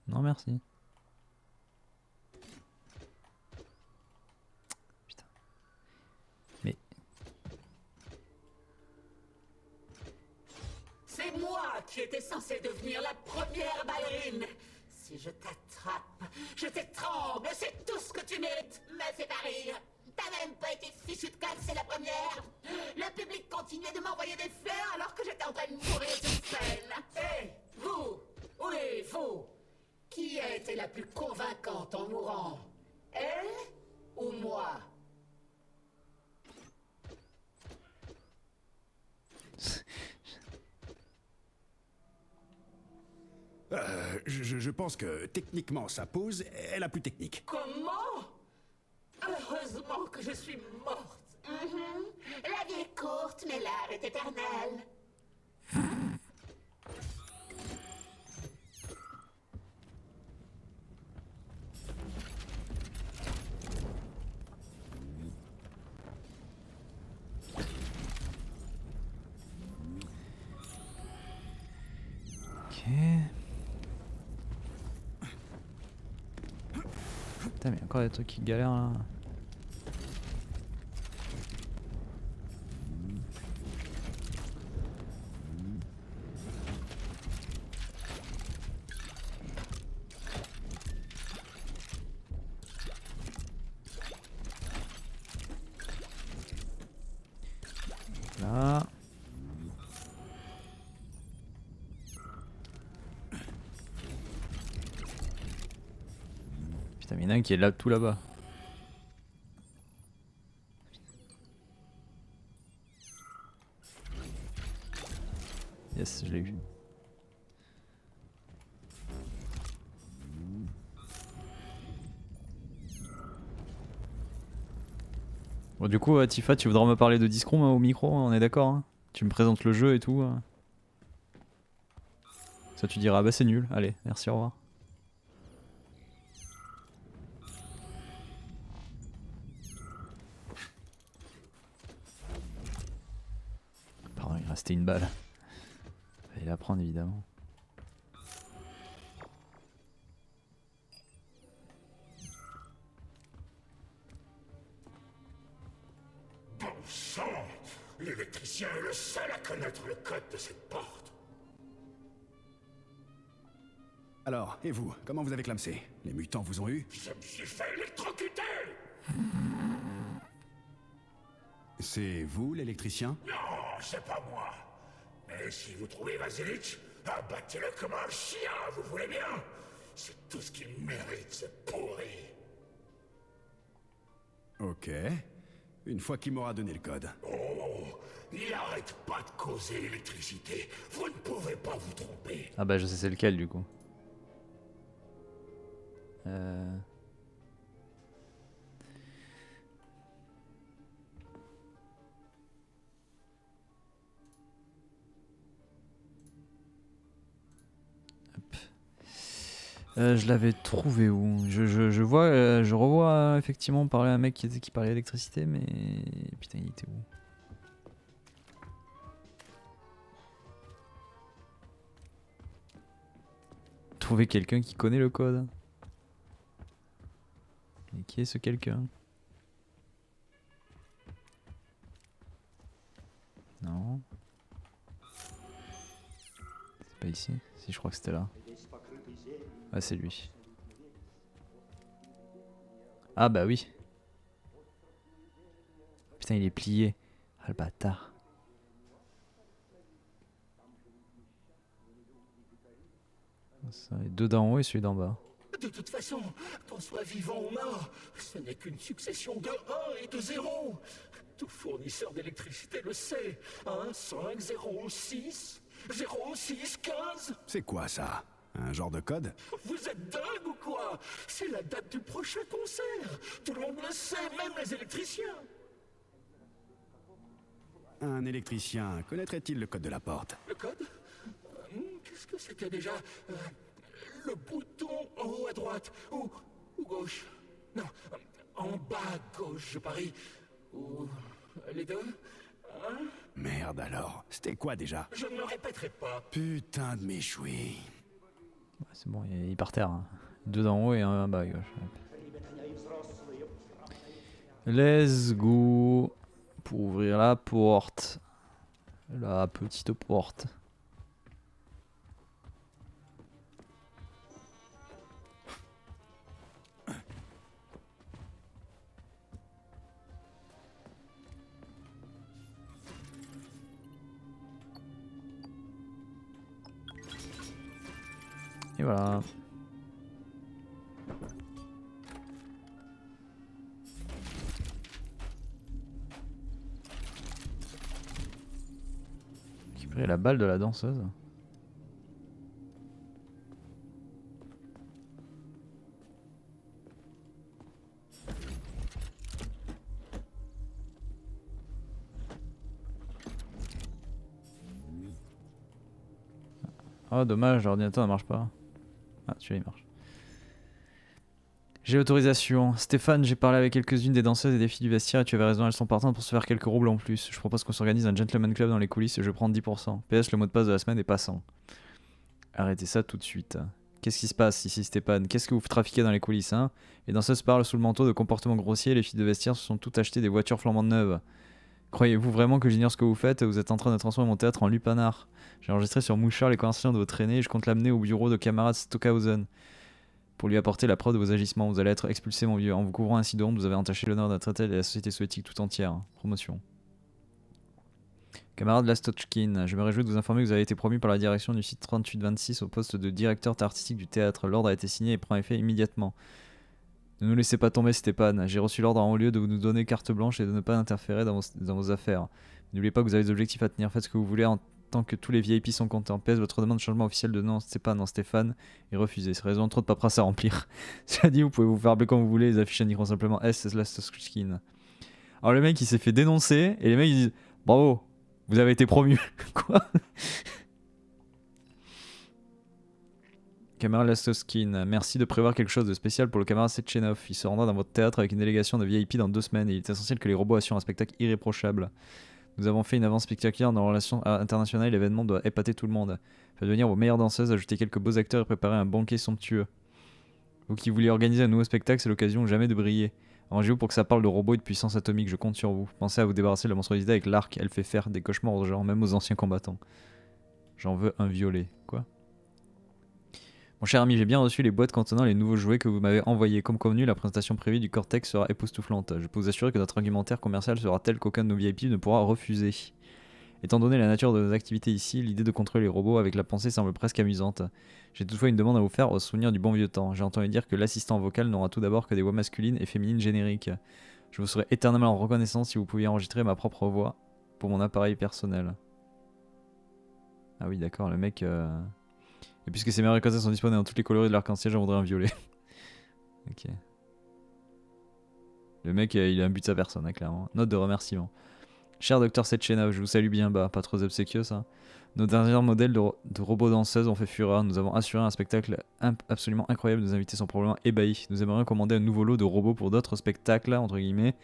Non merci. Putain. Mais... C'est moi qui étais censée devenir la première ballerine. Si je t'attrape, je t'étrangle, c'est tout ce que tu mérites. Me fais pas rire. T'as même pas été fichu de calme, c'est la première. Le public continuait de m'envoyer des fleurs alors que j'étais en train de mourir sur scène. Hé, vous! Oui, vous! Qui a été la plus convaincante en mourant? Elle ou moi? Je pense que techniquement sa pose est la plus technique. Comment? Heureusement que je suis morte. La vie est courte, mais l'art est éternel. Ok. Putain mais encore des trucs qui galèrent là. Là. Putain mais il y en a un qui est là tout là-bas. Yes, je l'ai eu. Bon, du coup, Tifa, tu voudras me parler de Discrom au micro, on est d'accord hein? Tu me présentes le jeu et tout. Ça, tu diras, bah c'est nul. Allez, merci, au revoir. Pardon, il restait une balle. Fallait la prendre, évidemment. Bon sang! L'électricien est le seul à connaître le code de cette porte. Alors, et vous, comment vous avez clamsé? Les mutants vous ont eu? Je me suis fait électrocuter! C'est vous, l'électricien? Non, c'est pas moi. Mais si vous trouvez Vasilic, abattez-le comme un chien, vous voulez bien? C'est tout ce qu'il mérite, ce pourri. Ok. Une fois qu'il m'aura donné le code. Oh, il arrête pas de causer l'électricité. Vous ne pouvez pas vous tromper. Ah bah je sais c'est lequel du coup. Je l'avais trouvé où? Je vois, je revois effectivement parler à un mec qui parlait d'électricité, mais putain il était où? Trouver quelqu'un qui connaît le code. Et qui est ce quelqu'un? Non. C'est pas ici? Si je crois que c'était là. Ah c'est lui. Ah bah oui. Putain il est plié. Ah le bâtard. Ça, les deux d'en haut et celui d'en bas. De toute façon, qu'on soit vivant ou mort, ce n'est qu'une succession de 1 et de 0. Tout fournisseur d'électricité le sait. 1, 5, 0, 6, 0, 6, 15. C'est quoi ça? Un genre de code? Vous êtes dingue ou quoi? C'est la date du prochain concert. Tout le monde le sait, même les électriciens. Un électricien connaîtrait-il le code de la porte? Le code? Qu'est-ce que c'était déjà? Le bouton en haut à droite, ou gauche. Non, en bas à gauche, je parie. Ou les deux. Hein? Merde alors, c'était quoi déjà? Je ne le répéterai pas. Putain de méchoui. Ouais, c'est bon, il est par terre. Hein. Deux d'en haut et un en bas à gauche. Let's go. Pour ouvrir la porte. La petite porte. Et voilà. Récupérer la balle de la danseuse. Oh dommage, l'ordinateur ne marche pas. Ah, celui-là il marche. J'ai l'autorisation. Stéphane, j'ai parlé avec quelques-unes des danseuses et des filles du vestiaire et tu avais raison, elles sont partantes pour se faire quelques roubles en plus. Je propose qu'on s'organise un gentleman club dans les coulisses et je prends 10%. PS, le mot de passe de la semaine est passant. Arrêtez ça tout de suite. Qu'est-ce qui se passe ici, Stéphane? Qu'est-ce que vous trafiquez dans les coulisses, hein? Les danseuses parlent sous le manteau de comportements grossiers et les filles de vestiaire se sont toutes achetées des voitures flambant neuves. Croyez-vous vraiment que j'ignore ce que vous faites? Vous êtes en train de transformer mon théâtre en lupanar. J'ai enregistré sur Mouchard les conversations de votre aîné et je compte l'amener au bureau de camarade Stockhausen pour lui apporter la preuve de vos agissements. Vous allez être expulsé, mon vieux. En vous couvrant ainsi d'hommes, vous avez entaché l'honneur d'un traité de la société soviétique tout entière. Promotion. Camarade Lastochkin, je me réjouis de vous informer que vous avez été promu par la direction du site 3826 au poste de directeur artistique du théâtre. L'ordre a été signé et prend effet immédiatement. Ne nous laissez pas tomber, Stéphane. J'ai reçu l'ordre en haut lieu de nous donner carte blanche et de ne pas interférer dans vos affaires. N'oubliez pas que vous avez des objectifs à tenir. Faites ce que vous voulez en tant que tous les VIP sont comptés en PS, votre demande de changement officiel de nom Stéphane en Stéphane est refusée. C'est raison, trop de paperasse à remplir. Cela dit, vous pouvez vous faire appeler comme vous voulez, les affiches indiqueront simplement S Last Skin. Alors le mec il s'est fait dénoncer et les mecs ils disent bravo, vous avez été promu. Quoi? Camarade Last Skin, merci de prévoir quelque chose de spécial pour le camarade Sechenov. Il se rendra dans votre théâtre avec une délégation de VIP dans 2 semaines et il est essentiel que les robots assurent un spectacle irréprochable. Nous avons fait une avance spectaculaire dans les relations internationales, l'événement doit épater tout le monde. Faites venir vos meilleures danseuses, ajouter quelques beaux acteurs et préparer un banquet somptueux. Vous qui voulez organiser un nouveau spectacle, c'est l'occasion jamais de briller. Arrangez-vous pour que ça parle de robots et de puissance atomique, je compte sur vous. Pensez à vous débarrasser de la monstruosité avec l'arc, elle fait faire des cauchemars aux gens, même aux anciens combattants. J'en veux un violet. Quoi? Mon cher ami, j'ai bien reçu les boîtes contenant les nouveaux jouets que vous m'avez envoyés. Comme convenu, la présentation prévue du Cortex sera époustouflante. Je peux vous assurer que notre argumentaire commercial sera tel qu'aucun de nos VIP ne pourra refuser. Étant donné la nature de nos activités ici, l'idée de contrôler les robots avec la pensée semble presque amusante. J'ai toutefois une demande à vous faire au souvenir du bon vieux temps. J'ai entendu dire que l'assistant vocal n'aura tout d'abord que des voix masculines et féminines génériques. Je vous serais éternellement reconnaissant si vous pouviez enregistrer ma propre voix pour mon appareil personnel. Ah oui d'accord, le mec... Et puisque ces meilleurs concerts sont disponibles dans toutes les coloris de l'arc-en-ciel, j'en voudrais un violet. Ok. Le mec, il a un but de sa personne, hein, clairement. Note de remerciement. Cher Dr Sechenov, je vous salue bien bas, pas trop obséquieux ça. Nos derniers modèles de robots danseuses ont fait fureur. Nous avons assuré un spectacle absolument incroyable. Nos invités sont probablement ébahis. Nous aimerions commander un nouveau lot de robots pour d'autres spectacles, entre guillemets,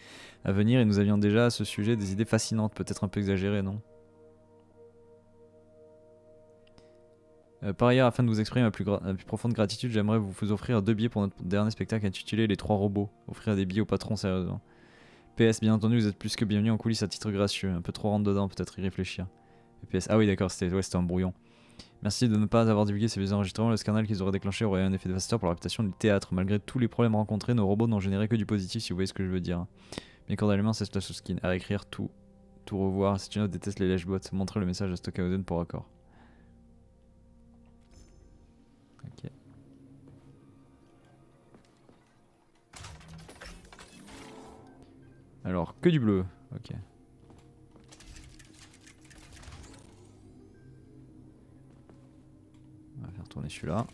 à venir. Et nous avions déjà à ce sujet des idées fascinantes, peut-être un peu exagérées, non? Par ailleurs, afin de vous exprimer la plus profonde gratitude, j'aimerais vous offrir 2 billets pour notre dernier spectacle intitulé Les 3 robots. Offrir des billets au patron, sérieusement. PS, bien entendu, vous êtes plus que bienvenus en coulisses à titre gracieux. Un peu trop rentre dedans, peut-être y réfléchir. Et PS, ah oui, d'accord, c'était un brouillon. Merci de ne pas avoir divulgué ces vieux enregistrements. Le scandale qu'ils auraient déclenché aurait un effet dévastateur pour la réputation du théâtre. Malgré tous les problèmes rencontrés, nos robots n'ont généré que du positif, si vous voyez ce que je veux dire. Bien cordialement, c'est Slash Skin. À écrire tout revoir. Si tu notes, déteste les lèche-bots. Montrez le message à Stockhausen pour accord. Ok. Alors, que du bleu. Ok. On va faire tourner celui-là.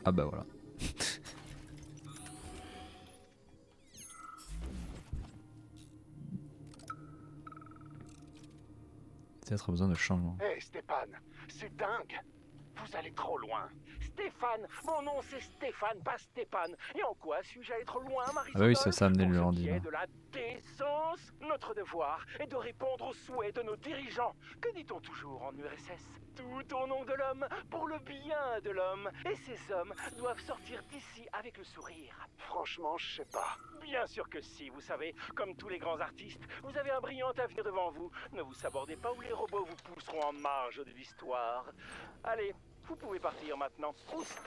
Ah bah voilà. Peut-être besoin de changement. Hé Stéphane, c'est dingue. Vous allez trop loin. Stéphane, mon nom c'est Stéphane, pas Stéphane. Et en quoi suis-je allé trop loin, Marie? Ah bah oui, ça a amené le rendu. De la décence, notre devoir est de répondre aux souhaits de nos dirigeants. Que dit-on toujours en URSS? Tout au nom de l'homme, pour le bien de l'homme. Et ces hommes doivent sortir d'ici avec le sourire. Franchement, je sais pas. Bien sûr que si, vous savez, comme tous les grands artistes, vous avez un brillant avenir devant vous. Ne vous sabordez pas ou les robots vous pousseront en marge de l'histoire. Allez, vous pouvez partir maintenant. Oust.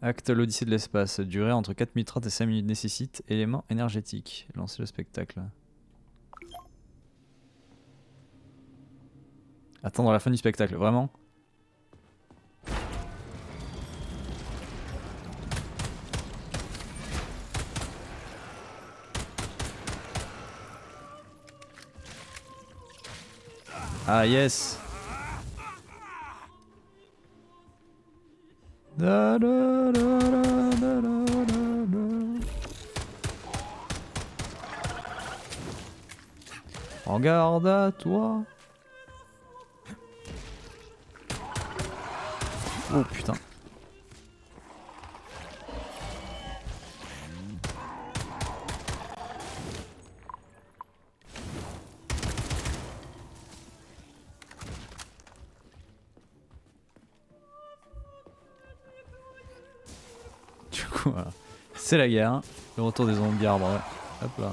Acte l'Odyssée de l'espace. Durée entre 4 minutes 30 et 5 minutes nécessite. Élément énergétique. Lancez le spectacle. Attendre la fin du spectacle, vraiment? Ah yes. Da, da, da, da, da, da, da. En garde à toi. Oh putain. Du coup voilà. C'est la guerre. Le retour des zombies arbres. Hop là.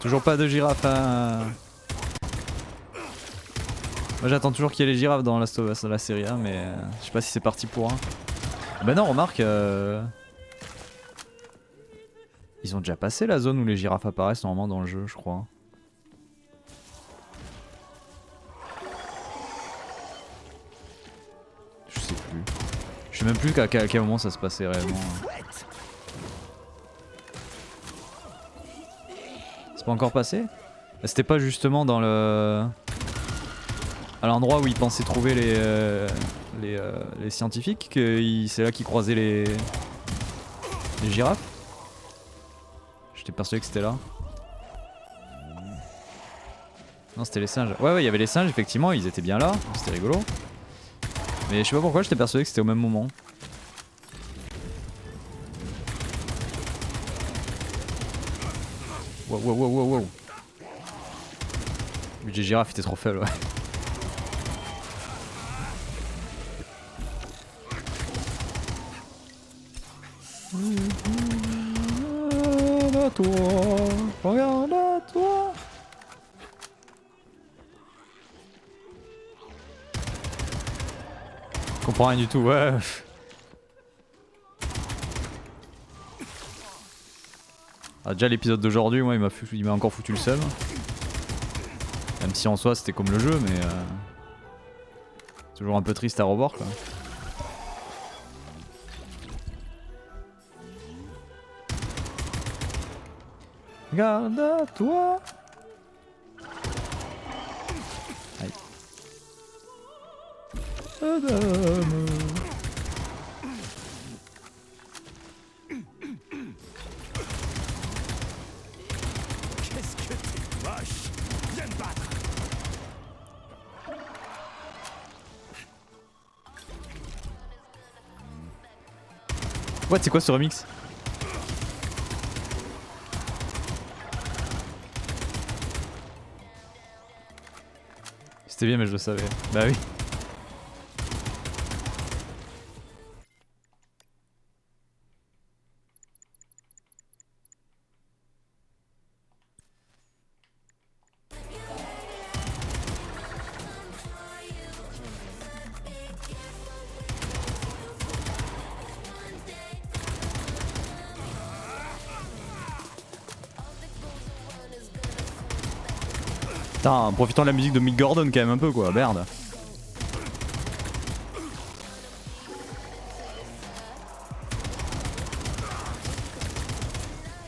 Toujours pas de girafe à... Moi j'attends toujours qu'il y ait les girafes dans Last of Us, la série 1, mais je sais pas si c'est parti pour un. Bah non, remarque... Ils ont déjà passé la zone où les girafes apparaissent normalement dans le jeu, je crois. plus. Je sais même plus à quel moment ça se passait réellement. C'est pas encore passé? C'était pas justement dans le... à l'endroit où ils pensaient trouver les scientifiques, que c'est là qu'ils croisaient les girafes? J'étais persuadé que c'était là. Non, c'était les singes. Ouais, il y avait les singes, effectivement, ils étaient bien là, c'était rigolo. Mais je sais pas pourquoi, j'étais persuadé que c'était au même moment. Wow. Le budget girafe était trop faible, ouais. Regarde à toi, regarde à toi. Je comprends rien du tout, ouais. Ah, déjà l'épisode d'aujourd'hui, moi il m'a encore foutu le seum. Même si en soi c'était comme le jeu, mais toujours un peu triste à revoir quoi. Regarde à toi. Aïe. Madame. Qu'est-ce que t'es moche! Viens me battre! What, c'est quoi ce remix? C'était bien mais je le savais. Bah oui. Putain, en profitant de la musique de Mick Gordon quand même un peu quoi, merde.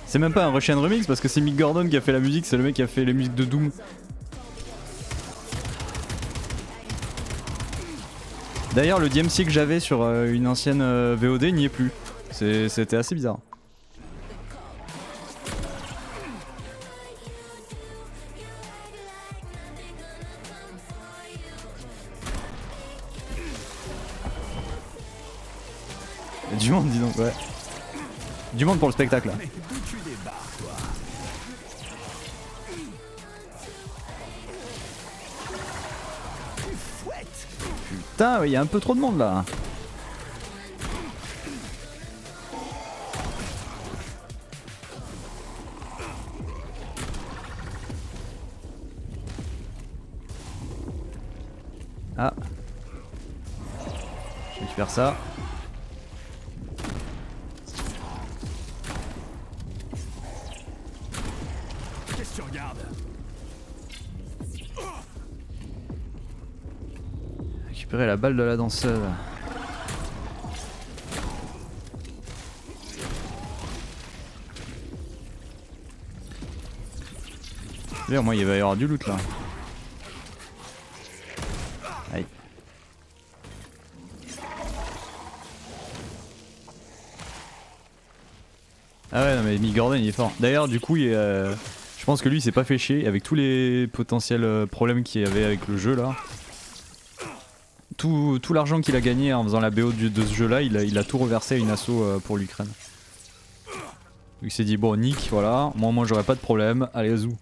C'est même pas un Russian remix parce que c'est Mick Gordon qui a fait la musique, c'est le mec qui a fait les musiques de Doom. D'ailleurs le DMC que j'avais sur une ancienne VOD n'y est plus. C'était assez bizarre. Du monde dis donc, ouais. Du monde pour le spectacle là. Mais d'où tu débarques, toi? Putain, il y a un peu trop de monde là. Ah. Je récupère ça. Qu'est-ce que tu regardes? Récupérer la balle de la danseuse. D'ailleurs, moi il va y avoir du loot là. Aïe. Ah ouais non mais Mick Gordon il est fort. D'ailleurs du coup je pense que lui il s'est pas fait chier avec tous les potentiels problèmes qu'il y avait avec le jeu là. Tout l'argent qu'il a gagné en faisant la BO de ce jeu là il a tout reversé à une asso pour l'Ukraine. Il s'est dit bon nick voilà, moi j'aurais pas de problème, allez zou.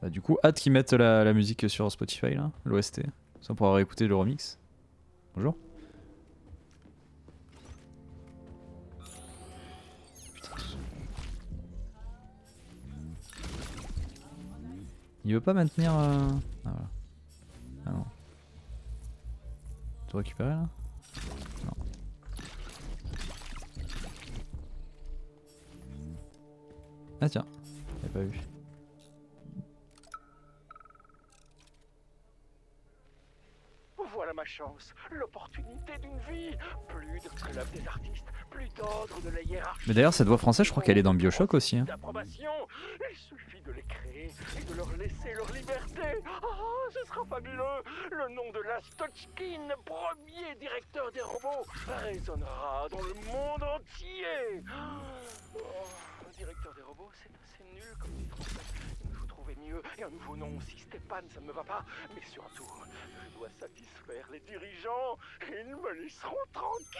Bah, du coup, hâte qu'ils mettent la musique sur Spotify là, l'OST. Ça on pourra réécouter le remix. Bonjour. Putain, Il veut pas maintenir... Ah voilà. Ah non. Tout récupérer là? Non. Ah tiens, j'avais pas vu. Voilà ma chance, l'opportunité d'une vie. Plus de club des artistes, plus d'ordre de la hiérarchie. Mais d'ailleurs cette voix française je crois qu'elle est dans Bioshock aussi. Hein. D'approbation. Il suffit de les créer et de leur laisser leur liberté. Ah, ce sera fabuleux. Le nom de Lastochkin, premier directeur des robots, résonnera dans le monde entier. Oh, directeur des robots, c'est assez nul comme titre en fait. Il me faut trouver mieux et un nouveau nom. Si Stéphane, ça ne me va pas. Mais surtout, je dois satisfaire les dirigeants et ils me laisseront tranquille.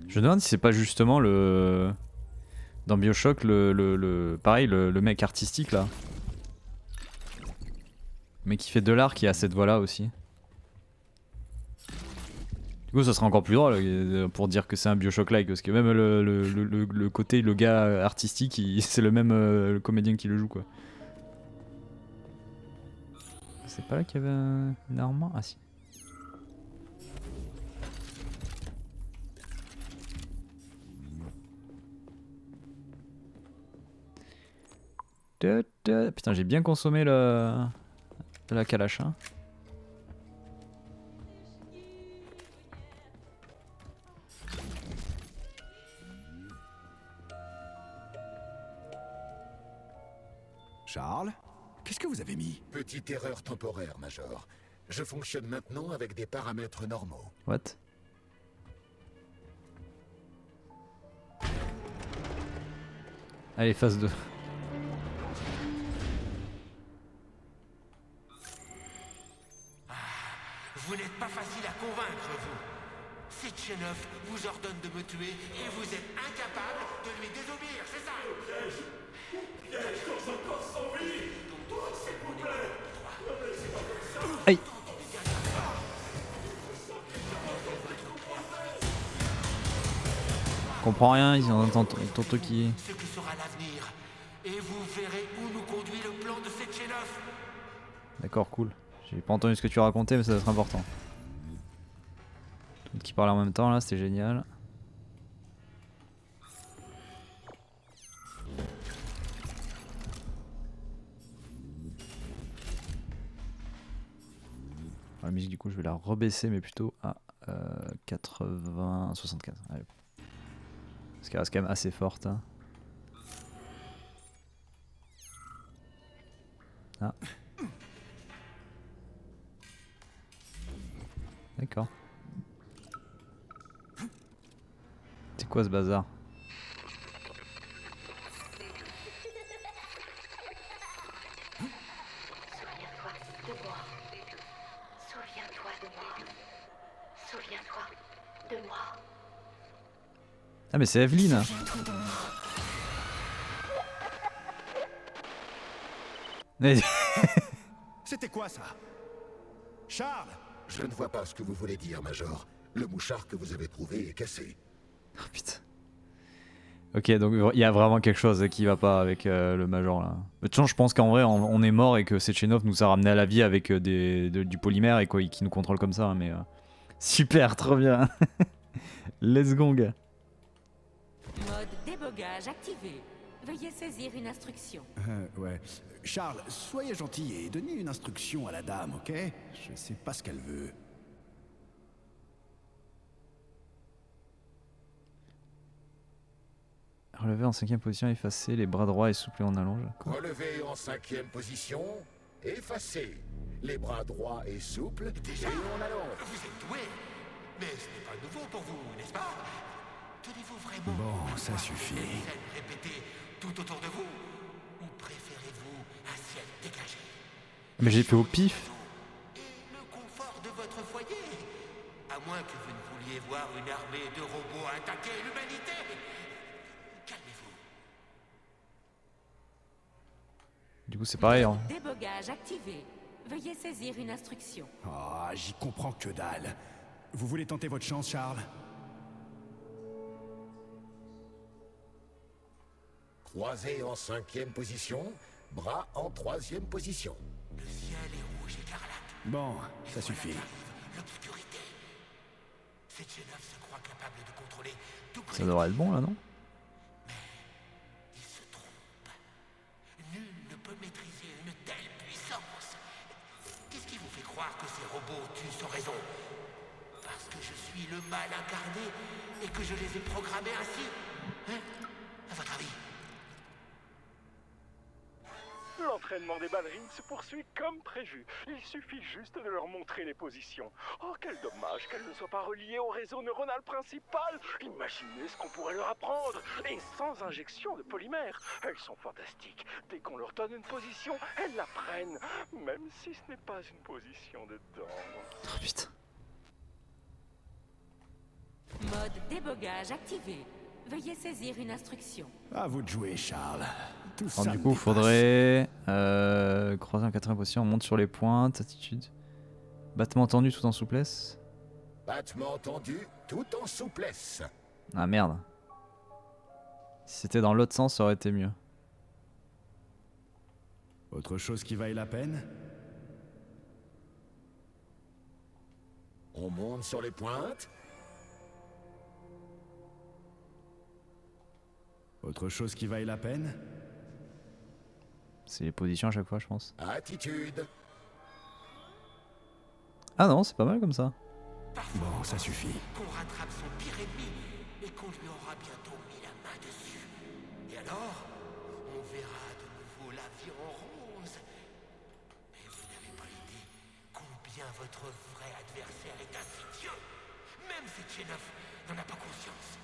Je me demande si c'est pas justement le... Dans Bioshock pareil le mec artistique là. Le mec qui fait de l'art qui a cette voix là aussi. Du coup ça serait encore plus drôle pour dire que c'est un Bioshock-like parce que même le côté le gars artistique c'est le même le comédien qui le joue quoi. C'est pas là qu'il y avait une armoire? Ah si. Putain j'ai bien consommé la calache hein. Charles, qu'est-ce que vous avez mis? Petite erreur temporaire, Major. Je fonctionne maintenant avec des paramètres normaux. What? Allez phase 2. Vous n'êtes pas facile à convaincre, vous. Sitchenov vous ordonne de me tuer et vous êtes incapable de lui désobéir, c'est ça? Piège quand encore sans vie. S'il vous plaît. Aïe. Comprends rien, ils entendent ton truc qui... Ce que sera l'avenir. Et vous verrez où nous conduit le plan de Sitchenov. D'accord, cool. J'ai pas entendu ce que tu racontais mais ça doit être important. Tout le monde qui parlait en même temps là, c'était génial. La musique du coup je vais la rebaisser mais plutôt à 80, 75. Allez. Parce qu'elle reste quand même assez forte. Hein. Ah. D'accord. C'est quoi ce bazar? Souviens-toi de moi. Souviens-toi de moi. Ah mais c'est Evelyn. C'était quoi ça? Charles! Je ne vois pas ce que vous voulez dire, Major. Le mouchard que vous avez trouvé est cassé. Oh putain. Ok, donc il y a vraiment quelque chose qui va pas avec le Major là. De toute façon, je pense qu'en vrai, on est mort et que Sechenov nous a ramené à la vie avec du polymère et quoi, qui nous contrôle comme ça. Mais super, trop bien. Let's go, gars. Mode débogage activé. Veuillez saisir une instruction. Ouais. Charles, soyez gentil et donnez une instruction à la dame, ok? Je sais pas ce qu'elle veut. Relever en 5ème position, effacer les bras droits et souffler en allonge. Relevé en 5e position, effacé. Les bras droits et souples, Déjà, et on allonge. vous êtes doué. Mais ce n'est pas nouveau pour vous, n'est-ce pas? Tenez-vous vraiment Bon, ça suffit. des scènes répétées tout autour de vous? Ou préférez-vous un ciel dégagé? Mais j'ai fait au pif. Et le confort de votre foyer? À moins que vous ne vouliez voir une armée de robots attaquer l'humanité. Calmez-vous. Du coup, c'est pareil. Hein. Débogage activé. Veuillez saisir une instruction. Ah, j'y comprends que dalle. Vous voulez tenter votre chance, Charles? Croisés en 5e position, bras en 3e position. Le ciel est rouge écarlate. Bon, ça suffit. L'obscurité. Sechenov se croit capable de contrôler tout Ça devrait être bon là, non? Il se trompe. Nul ne peut maîtriser une telle puissance. Qu'est-ce qui vous fait croire que ces robots tuent sans raison? Parce que je suis le mal incarné et que je les ai programmés ainsi? Hein? À votre avis? L'entraînement des ballerines se poursuit comme prévu. Il suffit juste de leur montrer les positions. Oh, quel dommage qu'elles ne soient pas reliées au réseau neuronal principal. Imaginez ce qu'on pourrait leur apprendre. Et sans injection de polymère. Elles sont fantastiques. Dès qu'on leur donne une position, elles la prennent. Même si ce n'est pas une position de dents. Oh putain. Mode débogage activé. Veuillez saisir une instruction. À vous de jouer, Charles. Tout ça Alors du me coup, dépasse. faudrait croiser en 4ème position, on monte sur les pointes, attitude. Battement tendu tout en souplesse. Battement tendu, tout en souplesse. Ah merde. Si c'était dans l'autre sens, ça aurait été mieux. Autre chose qui vaille la peine? On monte sur les pointes. Autre chose qui vaille la peine? C'est les positions à chaque fois, je pense. Attitude. Ah non, c'est pas mal comme ça. Bon, ça suffit. Qu'on rattrape son pire ennemi et qu'on lui aura bientôt mis la main dessus. Et alors, on verra de nouveau la vie en rose. Mais vous n'avez pas idée combien votre vrai adversaire est insidieux. Même Sechenov n'en a pas conscience.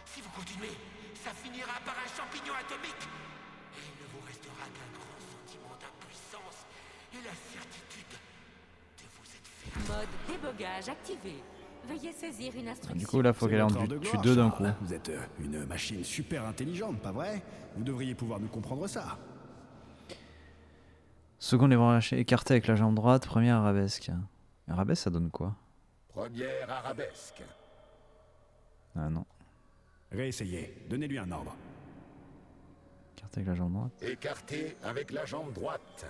Si vous continuez, ça finira par un champignon atomique. Et il ne vous restera qu'un grand sentiment d'impuissance et la certitude de vous être fait. Mode débogage activé. Veuillez saisir une instruction. Du coup, là, faut C'est qu'elle en votre heure de tue gloire, deux d'un coup. Charles. Vous êtes une machine super intelligente, pas vrai? Vous devriez pouvoir nous comprendre ça. Seconde, les bras lâchés, écarté avec la jambe droite, première arabesque. Arabesque, ça donne quoi? Première arabesque. Ah non. Réessayez. Donnez-lui un ordre. Écarté avec la jambe droite. Écarté avec la jambe droite.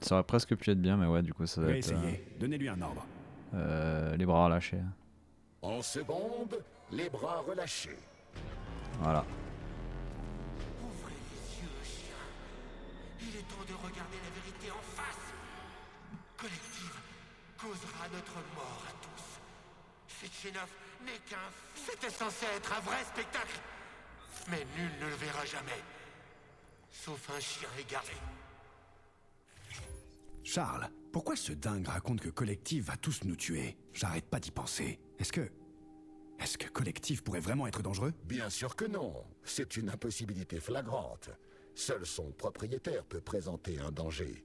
Ça aurait presque pu être bien, mais ouais, du coup, ça doit être Réessayez. Donnez-lui un ordre. les bras relâchés. En seconde, les bras relâchés. Voilà. Ouvrez les yeux, chien. Il est temps de regarder la vérité en face. Collective causera notre mort à tous. Sechenov n'est qu'un... C'était censé être un vrai spectacle. Mais nul ne le verra jamais. Sauf un chien égaré. Charles, pourquoi ce dingue raconte que Collective va tous nous tuer? J'arrête pas d'y penser. Est-ce que Collective pourrait vraiment être dangereux? Bien sûr que non. C'est une impossibilité flagrante. Seul son propriétaire peut présenter un danger.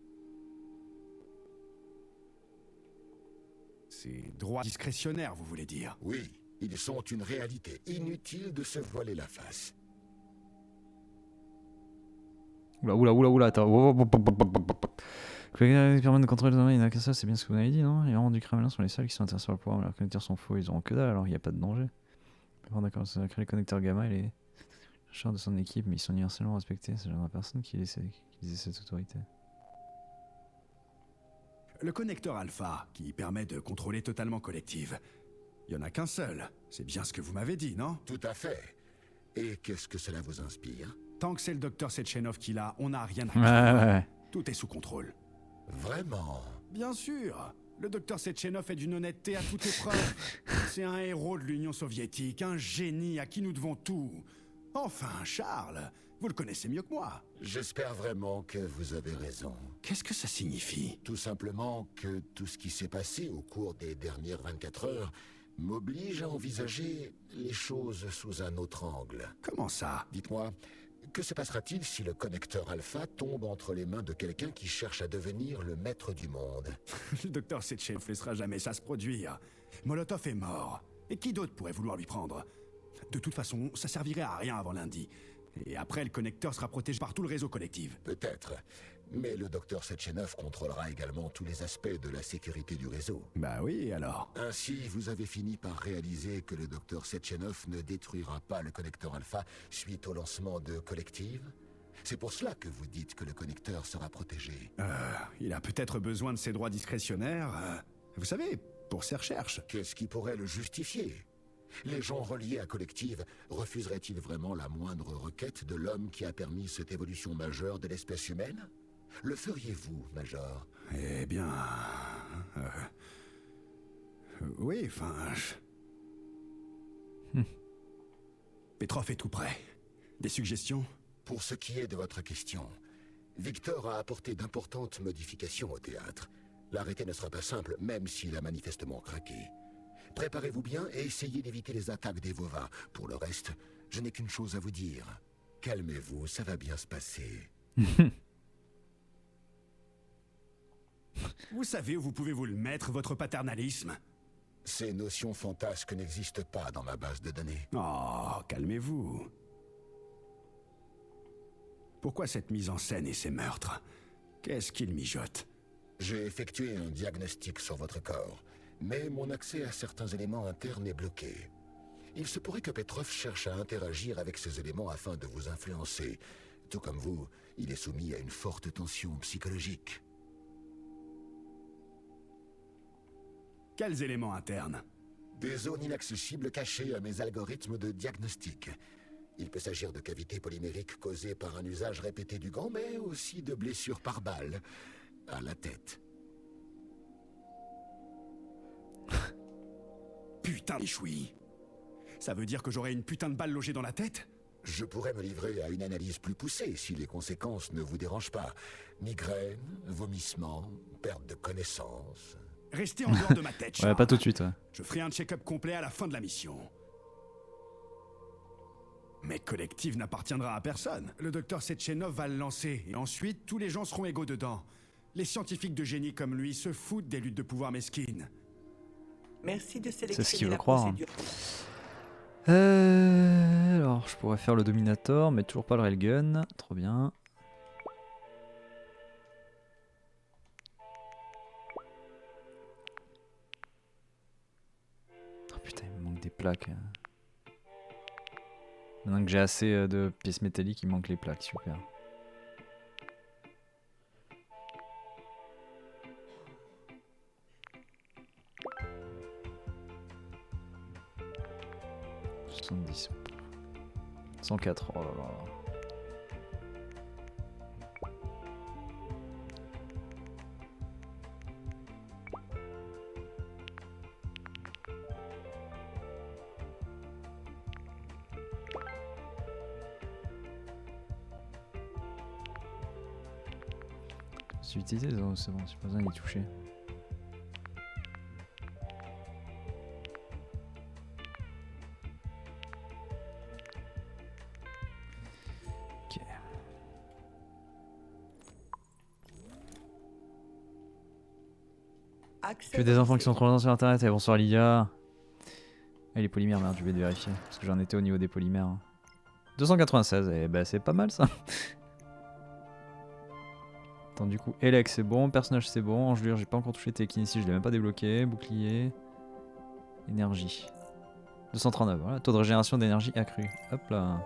C'est droit discrétionnaire, vous voulez dire? Oui, ils sont une réalité. Inutile de se voiler la face. Oula, attends. Les permet de contrôler le domaine, il n'a qu'à ça, c'est bien ce que vous avez dit, non? Les rangs du Kremlin sont les seuls qui sont intéressés par le pouvoir, mais leurs connecteurs sont faux, ils auront que dalle, alors il n'y a pas de danger. Bon, d'accord, ça a créé les connecteurs gamma et les chercheurs de son équipe, mais ils sont universellement respectés, c'est le genre de personne qui essaie cette autorité. Le connecteur alpha, qui permet de contrôler totalement Collective. Il y en a qu'un seul. C'est bien ce que vous m'avez dit, non? Tout à fait. Et qu'est-ce que cela vous inspire? Tant que c'est le docteur Sechenov qui l'a, on n'a rien à craindre. Ouais. Tout est sous contrôle. Vraiment? Bien sûr. Le docteur Sechenov est d'une honnêteté à toute épreuve. C'est un héros de l'Union soviétique, un génie à qui nous devons tout. Enfin, Charles, vous le connaissez mieux que moi. J'espère vraiment que vous avez raison. Qu'est-ce que ça signifie? Tout simplement que tout ce qui s'est passé au cours des dernières 24 heures m'oblige à envisager les choses sous un autre angle. Comment ça? Dites-moi, que se passera-t-il si le connecteur alpha tombe entre les mains de quelqu'un qui cherche à devenir le maître du monde? Le docteur Sechenov ne laissera jamais ça se produire. Molotov est mort. Et qui d'autre pourrait vouloir lui prendre? De toute façon, ça servirait à rien avant lundi. Et après, le connecteur sera protégé par tout le réseau collectif. Peut-être. Mais le docteur Sechenov contrôlera également tous les aspects de la sécurité du réseau. Bah oui, alors. Ainsi, vous avez fini par réaliser que le docteur Sechenov ne détruira pas le connecteur Alpha suite au lancement de Collective. C'est pour cela que vous dites que le connecteur sera protégé. Il a peut-être besoin de ses droits discrétionnaires. Vous savez, pour ses recherches. Qu'est-ce qui pourrait le justifier? Les gens reliés à Collective refuseraient-ils vraiment la moindre requête de l'homme qui a permis cette évolution majeure de l'espèce humaine? Le feriez-vous, Major? Eh bien... oui, enfin... Petrov est tout prêt. Des suggestions? Pour ce qui est de votre question, Victor a apporté d'importantes modifications au théâtre. L'arrêté ne sera pas simple, même s'il a manifestement craqué. Préparez-vous bien et essayez d'éviter les attaques des Vova. Pour le reste, je n'ai qu'une chose à vous dire. Calmez-vous, ça va bien se passer. Vous savez où vous pouvez vous le mettre, votre paternalisme? Ces notions fantasques n'existent pas dans ma base de données. Oh, calmez-vous. Pourquoi cette mise en scène et ces meurtres? Qu'est-ce qu'il mijote? J'ai effectué un diagnostic sur votre corps, mais mon accès à certains éléments internes est bloqué. Il se pourrait que Petrov cherche à interagir avec ces éléments afin de vous influencer. Tout comme vous, il est soumis à une forte tension psychologique. Quels éléments internes? Des zones inaccessibles cachées à mes algorithmes de diagnostic. Il peut s'agir de cavités polymériques causées par un usage répété du gant, mais aussi de blessures par balle à la tête. Putain d'échoui. Ça veut dire que j'aurai une putain de balle logée dans la tête? Je pourrais me livrer à une analyse plus poussée si les conséquences ne vous dérangent pas. Migraine, vomissements, perte de connaissance... Restez en dehors de ma tête, Charles. Ouais, pas tout de suite, ouais. Je ferai un check-up complet à la fin de la mission. Mais Collective n'appartiendra à personne. Le docteur Sechenov va le lancer, et ensuite, tous les gens seront égaux dedans. Les scientifiques de génie comme lui se foutent des luttes de pouvoir mesquines. Merci de sélectionner C'est ce qu'il veut la croire. procédure. Alors, je pourrais faire le Dominator, mais toujours pas le Railgun. Trop bien. Oh putain, il me manque des plaques. Maintenant que j'ai assez de pièces métalliques, il manque les plaques, super. $70. 104, oh là là. C'est utilisé, c'est bon, j'ai pas besoin d'y toucher. Ok. Que des enfants qui sont trop lents sur internet. Et bonsoir Lydia. Et les polymères, merde, je vais vérifier. Parce que j'en étais au niveau des polymères. 296, et bah c'est pas mal ça. Attends, du coup, Elec c'est bon, personnage c'est bon, engelure j'ai pas encore touché, télékinésie je l'ai même pas débloqué, bouclier, énergie. 239, voilà, taux de régénération d'énergie accru. Hop là.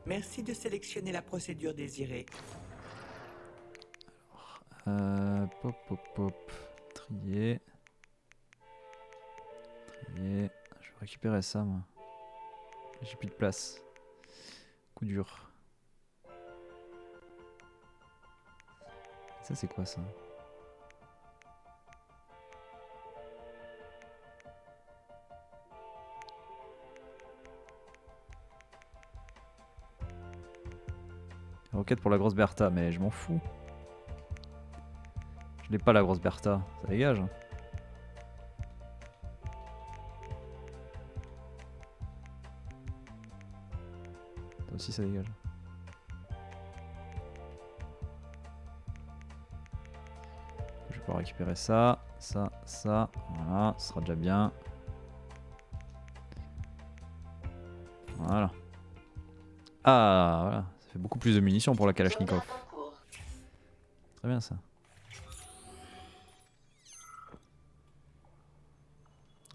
Merci de sélectionner la procédure désirée. Pop pop pop. Trier. Trier. Je vais récupérer ça moi. J'ai plus de place. Coup dur. Ça c'est quoi ça? Roquette pour la grosse Bertha, mais je m'en fous. Je l'ai pas la grosse Bertha, ça dégage. Toi aussi ça dégage. Je vais pouvoir récupérer ça. ça. Voilà, ce sera déjà bien. Voilà. Ah, voilà. Ça fait beaucoup plus de munitions pour la Kalachnikov. Très bien ça.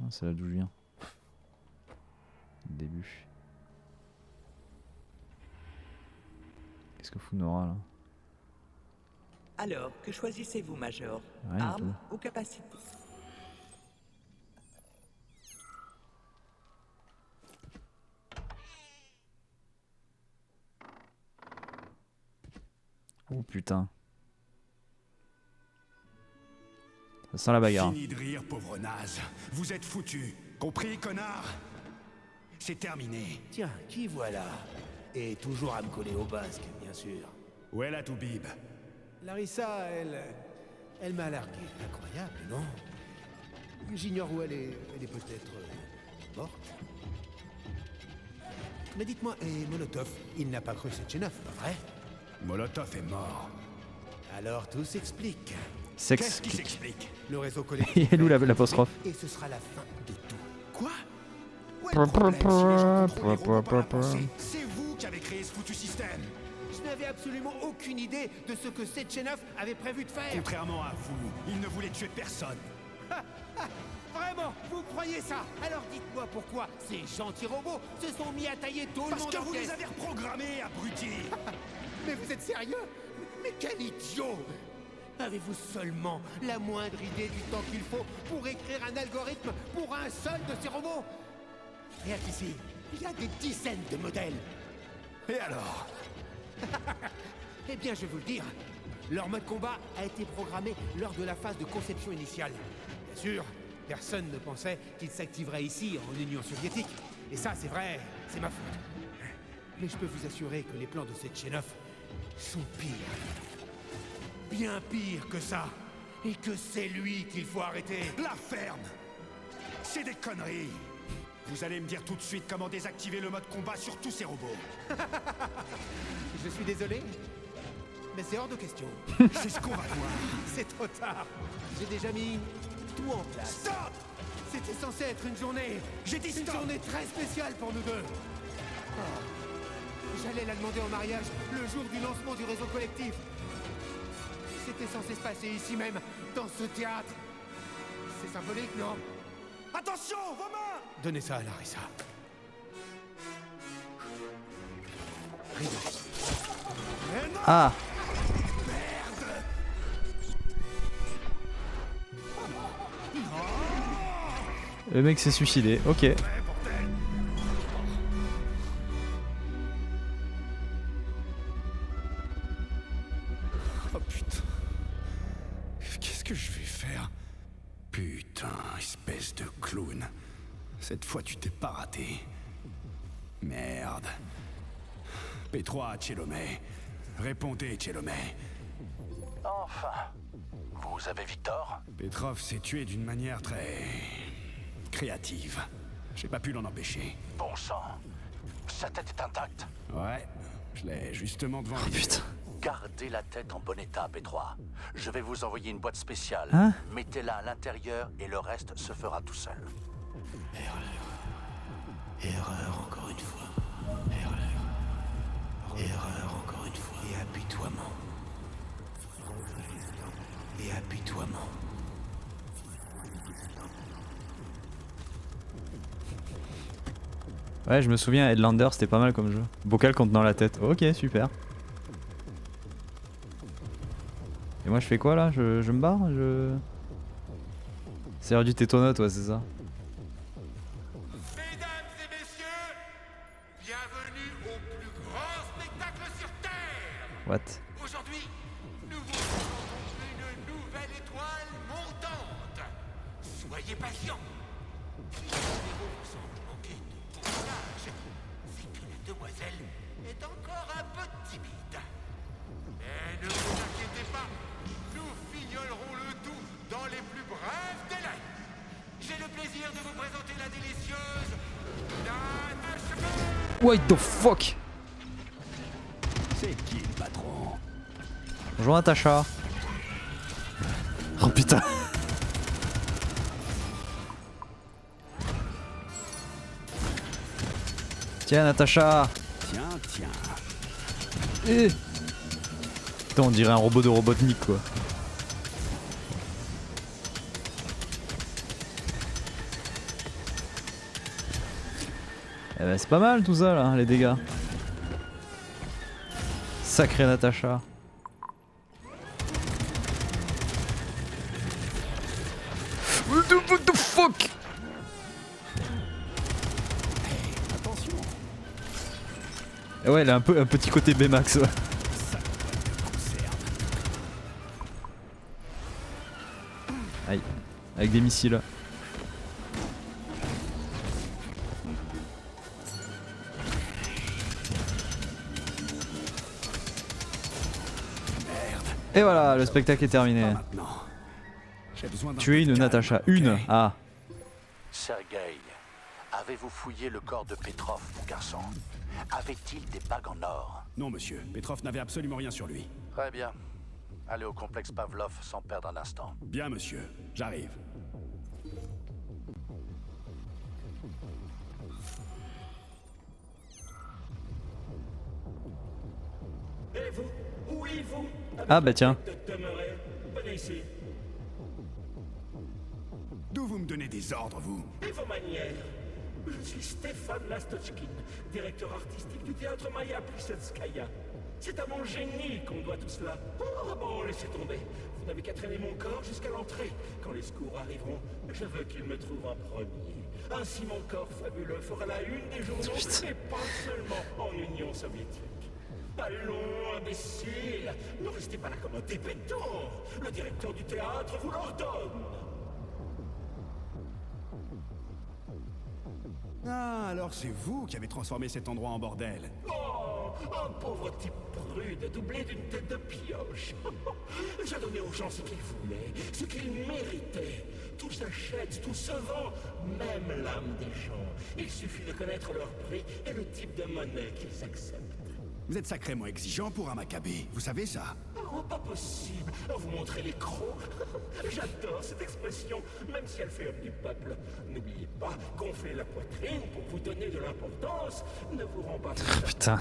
Ah, c'est là d'où je viens. Le début. Qu'est-ce que fout Nora là? Alors, que choisissez-vous, Major? Rien du Arme tout. ou capacité? Oh putain. Ça sent la bagarre. Fini de rire, pauvre naze. Vous êtes foutus. Compris, connard? C'est terminé. Tiens, qui voilà? Et toujours à me coller au basque, bien sûr. Où est la Toubib? Larissa, elle m'a largué. Incroyable, non? J'ignore où elle est. Elle est peut-être morte. Mais dites-moi, et Molotov, il n'a pas cru Sechenov, pas vrai? Molotov est mort. Alors tout s'explique. Qu'est-ce qui s'explique? Le réseau collectif. Et nous l'apostrophe. Et ce sera la fin de tout. Quoi? C'est vous qui avez créé ce foutu système. Je n'avais absolument aucune idée de ce que Sechenov avait prévu de faire. Contrairement à vous, il ne voulait tuer personne. Vraiment, vous croyez ça? Alors dites-moi pourquoi ces gentils robots se sont mis à tailler tout le Parce monde que en vous les pièces. avez reprogrammés, abrutis. Mais vous êtes sérieux? Mais quel idiot! Avez-vous seulement la moindre idée du temps qu'il faut pour écrire un algorithme pour un seul de ces robots? Rien qu'ici, il y a des dizaines de modèles. Et alors? Eh bien, je vais vous le dire. Leur mode combat a été programmé lors de la phase de conception initiale. Bien sûr, personne ne pensait qu'il s'activerait ici, en Union soviétique. Et ça, c'est vrai, c'est ma faute. Mais je peux vous assurer que les plans de Sechenov sont pires. Bien pires que ça. Et que c'est lui qu'il faut arrêter. La ferme! C'est des conneries. Vous allez me dire tout de suite comment désactiver le mode combat sur tous ces robots. Je suis désolé, mais c'est hors de question. C'est ce qu'on va voir. C'est trop tard. J'ai déjà mis tout en place. Stop! C'était censé être une journée. J'ai dit Une stop! journée très spéciale pour nous deux. Oh. J'allais la demander en mariage le jour du lancement du réseau collectif. C'était censé se passer ici même, dans ce théâtre. C'est symbolique, non? Attention, vos mains! Donnez ça à Larissa. Rideau. Ah! Le mec s'est suicidé, ok. Oh putain. Qu'est-ce que je vais faire? Putain, espèce de clown. Cette fois tu t'es pas raté. Merde. P3 Tchelomé. Répondez, Tchelomé. Enfin. Vous avez Victor? Petrov s'est tué d'une manière très... créative. J'ai pas pu l'en empêcher. Bon sang. Sa tête est intacte. Ouais, je l'ai justement devant Oh les yeux. putain. Gardez la tête en bon état, P3. Je vais vous envoyer une boîte spéciale. Hein? Mettez-la à l'intérieur et le reste se fera tout seul. Erreur encore une fois. Erreur encore une fois. Et apitoiement. Et apitoiement. Ouais, je me souviens, Headlander c'était pas mal comme jeu. Bocal contenant la tête. Ok, super. Et moi je fais quoi là? Je me barre? C'est l'heure du tétonote, ouais, c'est ça. Mesdames et messieurs, bienvenue au plus grand spectacle sur Terre. What? Aujourd'hui, nous vous présentons une nouvelle étoile montante. Soyez patients. Si le héros vous semble manquer de courage, c'est que la demoiselle est encore un peu timide. Mais ne vous inquiétez pas, nous fignolerons le tout dans les plus brefs délais. J'ai le plaisir de vous présenter la délicieuse Natasha. What the fuck? C'est qui le patron? Bonjour Natacha. Oh putain. Tiens, Natacha. Tiens. Putain, on dirait un robot de Robotnik, quoi. Eh ben, c'est pas mal tout ça, là, les dégâts. Sacré Natacha. What the fuck? Attention. Et ouais, elle a un petit côté Baymax. Ouais. Aïe, avec des missiles. Et voilà, le spectacle est terminé. Tuer une Natacha. Une. Ah. Sergueï, avez-vous fouillé le corps de Petrov, mon garçon? Avait-il des bagues en or? Non, monsieur. Petrov n'avait absolument rien sur lui. Très bien. Allez au complexe Pavlov sans perdre un instant. Bien, monsieur. J'arrive. Et vous? Oui, vous? Ah bah tiens. Venez ici. D'où vous me donnez des ordres, vous? Et vos manières? Je suis Stéphane Lastochkin, directeur artistique du théâtre Maya Plisetskaya. C'est à mon génie qu'on doit tout cela. Oh bon, laissez tomber. Vous n'avez qu'à traîner mon corps jusqu'à l'entrée. Quand les secours arriveront, je veux qu'ils me trouvent en premier. Ainsi mon corps fabuleux fera la une des journaux, et pas seulement en Union soviétique. Allons, imbécile! Ne restez pas là comme un dépétant! Le directeur du théâtre vous l'ordonne! Ah, alors c'est vous qui avez transformé cet endroit en bordel. Oh, un pauvre type prude doublé d'une tête de pioche. J'ai donné aux gens ce qu'ils voulaient, ce qu'ils méritaient. Tout s'achète, tout se vend, même l'âme des gens. Il suffit de connaître leur prix et le type de monnaie qu'ils acceptent. Vous êtes sacrément exigeant pour un Maccabée, vous savez ça? Oh, pas possible. Vous montrez les crocs. J'adore cette expression, même si elle fait homme du peuple. N'oubliez pas, gonfler la poitrine pour vous donner de l'importance ne vous rend pas plus Putain.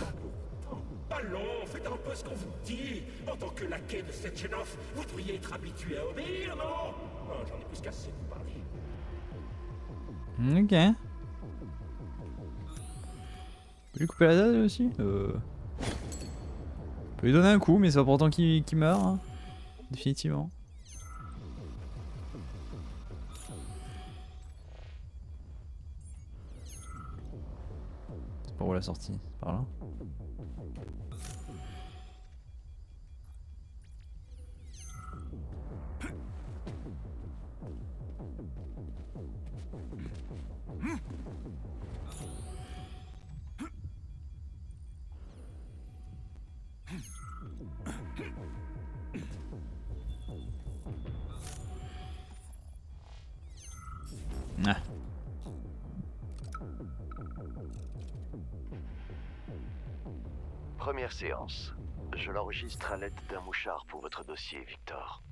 Allons, faites un peu ce qu'on vous dit. En tant que laquais de Sechenov, vous devriez être habitué à obéir, non? Oh, j'en ai plus qu'assez de vous parler. Ok. Peut lui couper la tête aussi peut lui donner un coup, mais c'est pas pourtant qu'il meurt, hein. Définitivement. C'est par où la sortie? C'est par là? Ah. Première séance. Je l'enregistre à l'aide d'un mouchard pour votre dossier, Victor.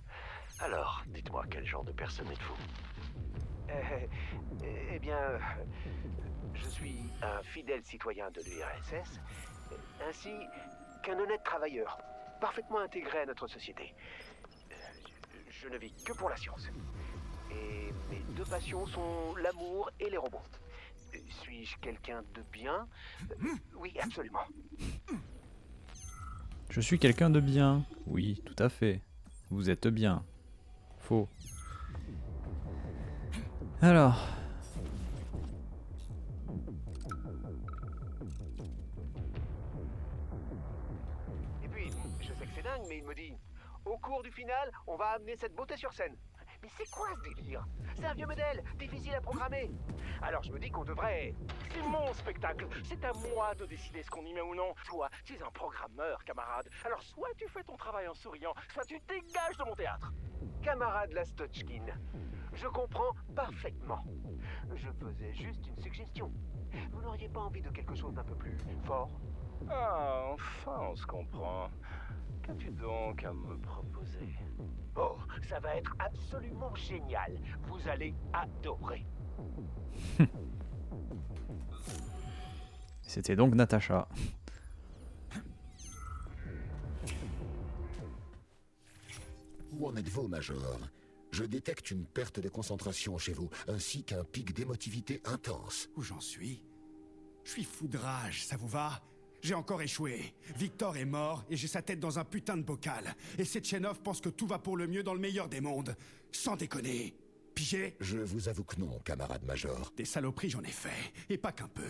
Alors, dites-moi, quel genre de personne êtes-vous? Eh bien, je suis un fidèle citoyen de l'URSS, ainsi qu'un honnête travailleur, parfaitement intégré à notre société. Je ne vis que pour la science. Et mes deux passions sont l'amour et les robots. Suis-je quelqu'un de bien? Oui, absolument. Je suis quelqu'un de bien. Oui, tout à fait. Vous êtes bien. Faux. Alors. Et puis, je sais que c'est dingue, mais il me dit, au cours du final, on va amener cette beauté sur scène. Mais c'est quoi ce délire? C'est un vieux modèle, difficile à programmer. Alors je me dis qu'on devrait... C'est mon spectacle, c'est à moi de décider ce qu'on y met ou non. Toi, tu es un programmeur, camarade. Alors soit tu fais ton travail en souriant, soit tu dégages de mon théâtre. Camarade Lastochkin, je comprends parfaitement. Je faisais juste une suggestion. Vous n'auriez pas envie de quelque chose d'un peu plus fort? Ah, enfin on se comprend. Qu'as-tu donc à me proposer? Oh, ça va être absolument génial. Vous allez adorer. C'était donc Natacha. Où en êtes-vous, Major? Je détecte une perte de concentration chez vous, ainsi qu'un pic d'émotivité intense. Où j'en suis? Je suis fou de rage, ça vous va? J'ai encore échoué. Victor est mort et j'ai sa tête dans un putain de bocal. Et Sechenov pense que tout va pour le mieux dans le meilleur des mondes. Sans déconner. Pigé? Je vous avoue que non, camarade Major. Des saloperies j'en ai fait, et pas qu'un peu.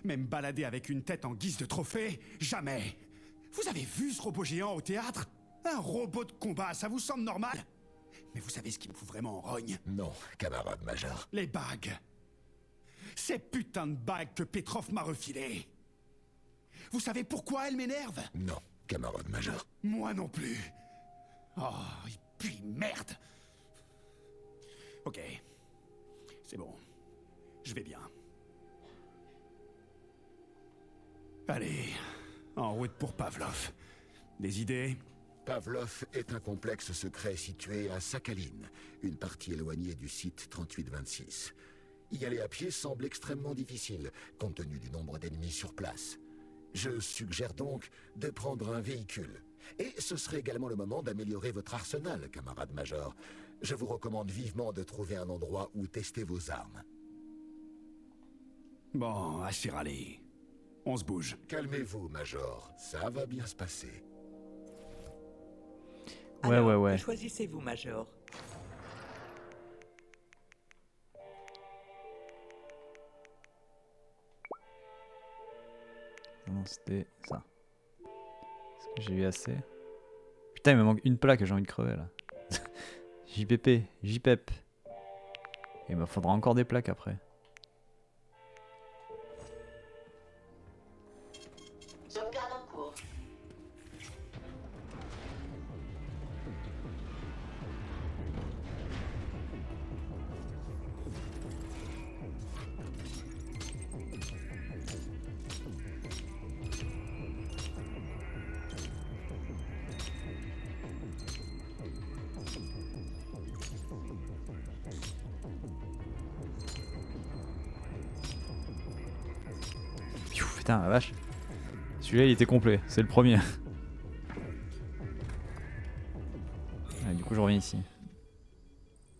Même balader avec une tête en guise de trophée, jamais. Vous avez vu ce robot géant au théâtre? Un robot de combat, ça vous semble normal? Mais vous savez ce qui me fout vraiment en rogne? Non, camarade Major. Les bagues. Ces putains de bagues que Petrov m'a refilées. Vous savez pourquoi elles m'énervent? Non, camarade Major. Moi non plus. Oh, et puis merde. Ok. C'est bon. Je vais bien. Allez, en route pour Pavlov. Des idées? Pavlov est un complexe secret situé à Sakhaline, une partie éloignée du site 3826. Y aller à pied semble extrêmement difficile, compte tenu du nombre d'ennemis sur place. Je suggère donc de prendre un véhicule. Et ce serait également le moment d'améliorer votre arsenal, camarade Major. Je vous recommande vivement de trouver un endroit où tester vos armes. Bon, assez râlé. On se bouge. Calmez-vous, Major. Ça va bien se passer. Alors, que choisissez-vous, Major? Non, c'était ça. Est-ce que j'ai eu assez? Putain, il me manque une plaque, j'ai envie de crever là. JPP, JPEP. Il me faudra encore des plaques après. Sauvegarde en cours. Putain, la vache. Celui-là, il était complet. C'est le premier. Ouais, du coup, je reviens ici.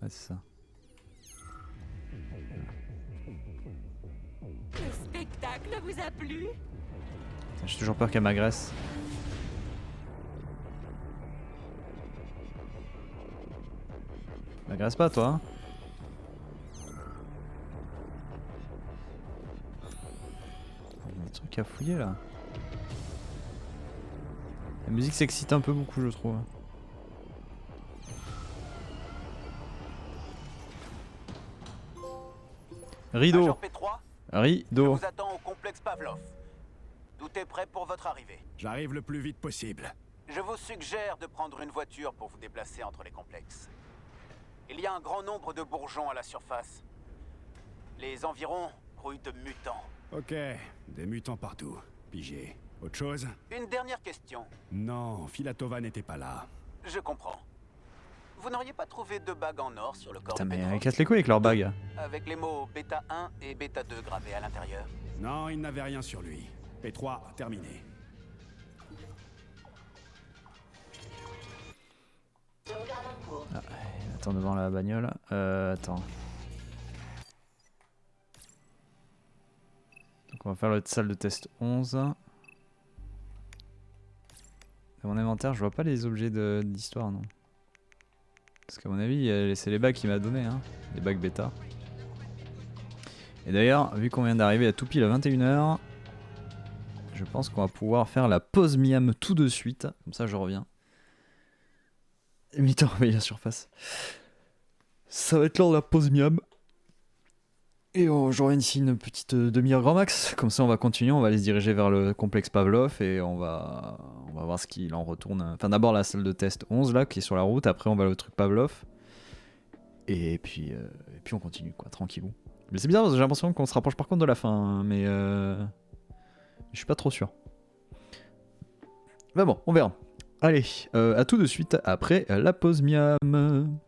Ouais, c'est ça. Le spectacle vous a plu? J'ai toujours peur qu'elle m'agresse. M'agresse pas, toi, hein? Il y a des trucs à fouiller là. La musique s'excite un peu beaucoup, je trouve. Rideau. Major P3, Rideau. je vous attends au complexe Pavlov. Tout est prêt pour votre arrivée. J'arrive le plus vite possible. Je vous suggère de prendre une voiture pour vous déplacer entre les complexes. Il y a un grand nombre de bourgeons à la surface. Les environs grouillent de mutants. Ok, des mutants partout. Pigé. Autre chose? Une dernière question. Non, Filatova n'était pas là. Je comprends. Vous n'auriez pas trouvé de bagues en or sur le corps Putain, de mais Petrov, elle casse les couilles avec leur bague. avec les mots Bêta 1 et Bêta 2 gravés à l'intérieur? Non, il n'avait rien sur lui. P3, terminé. Ah, il attend devant la bagnole. Attends. Donc on va faire la salle de test 11. Dans mon inventaire, je vois pas les objets d'histoire, non. Parce qu'à mon avis, c'est les bagues qu'il m'a donné, hein. Les bagues bêta. Et d'ailleurs, vu qu'on vient d'arriver à tout pile à 21 h, je pense qu'on va pouvoir faire la pause miam tout de suite. Comme ça, je reviens. Mi-temps réveiller la surface. Ça va être l'heure de la pause miam. Et je reviens ici une petite demi-heure grand max. Comme ça, on va continuer. On va aller se diriger vers le complexe Pavlov et on va voir ce qu'il en retourne. Enfin, d'abord la salle de test 11 là qui est sur la route. Après, on va au truc Pavlov. Et puis on continue quoi, tranquillou. Mais c'est bizarre parce que j'ai l'impression qu'on se rapproche par contre de la fin. Hein, mais je suis pas trop sûr. Mais bon, on verra. Allez, à tout de suite après la pause miam.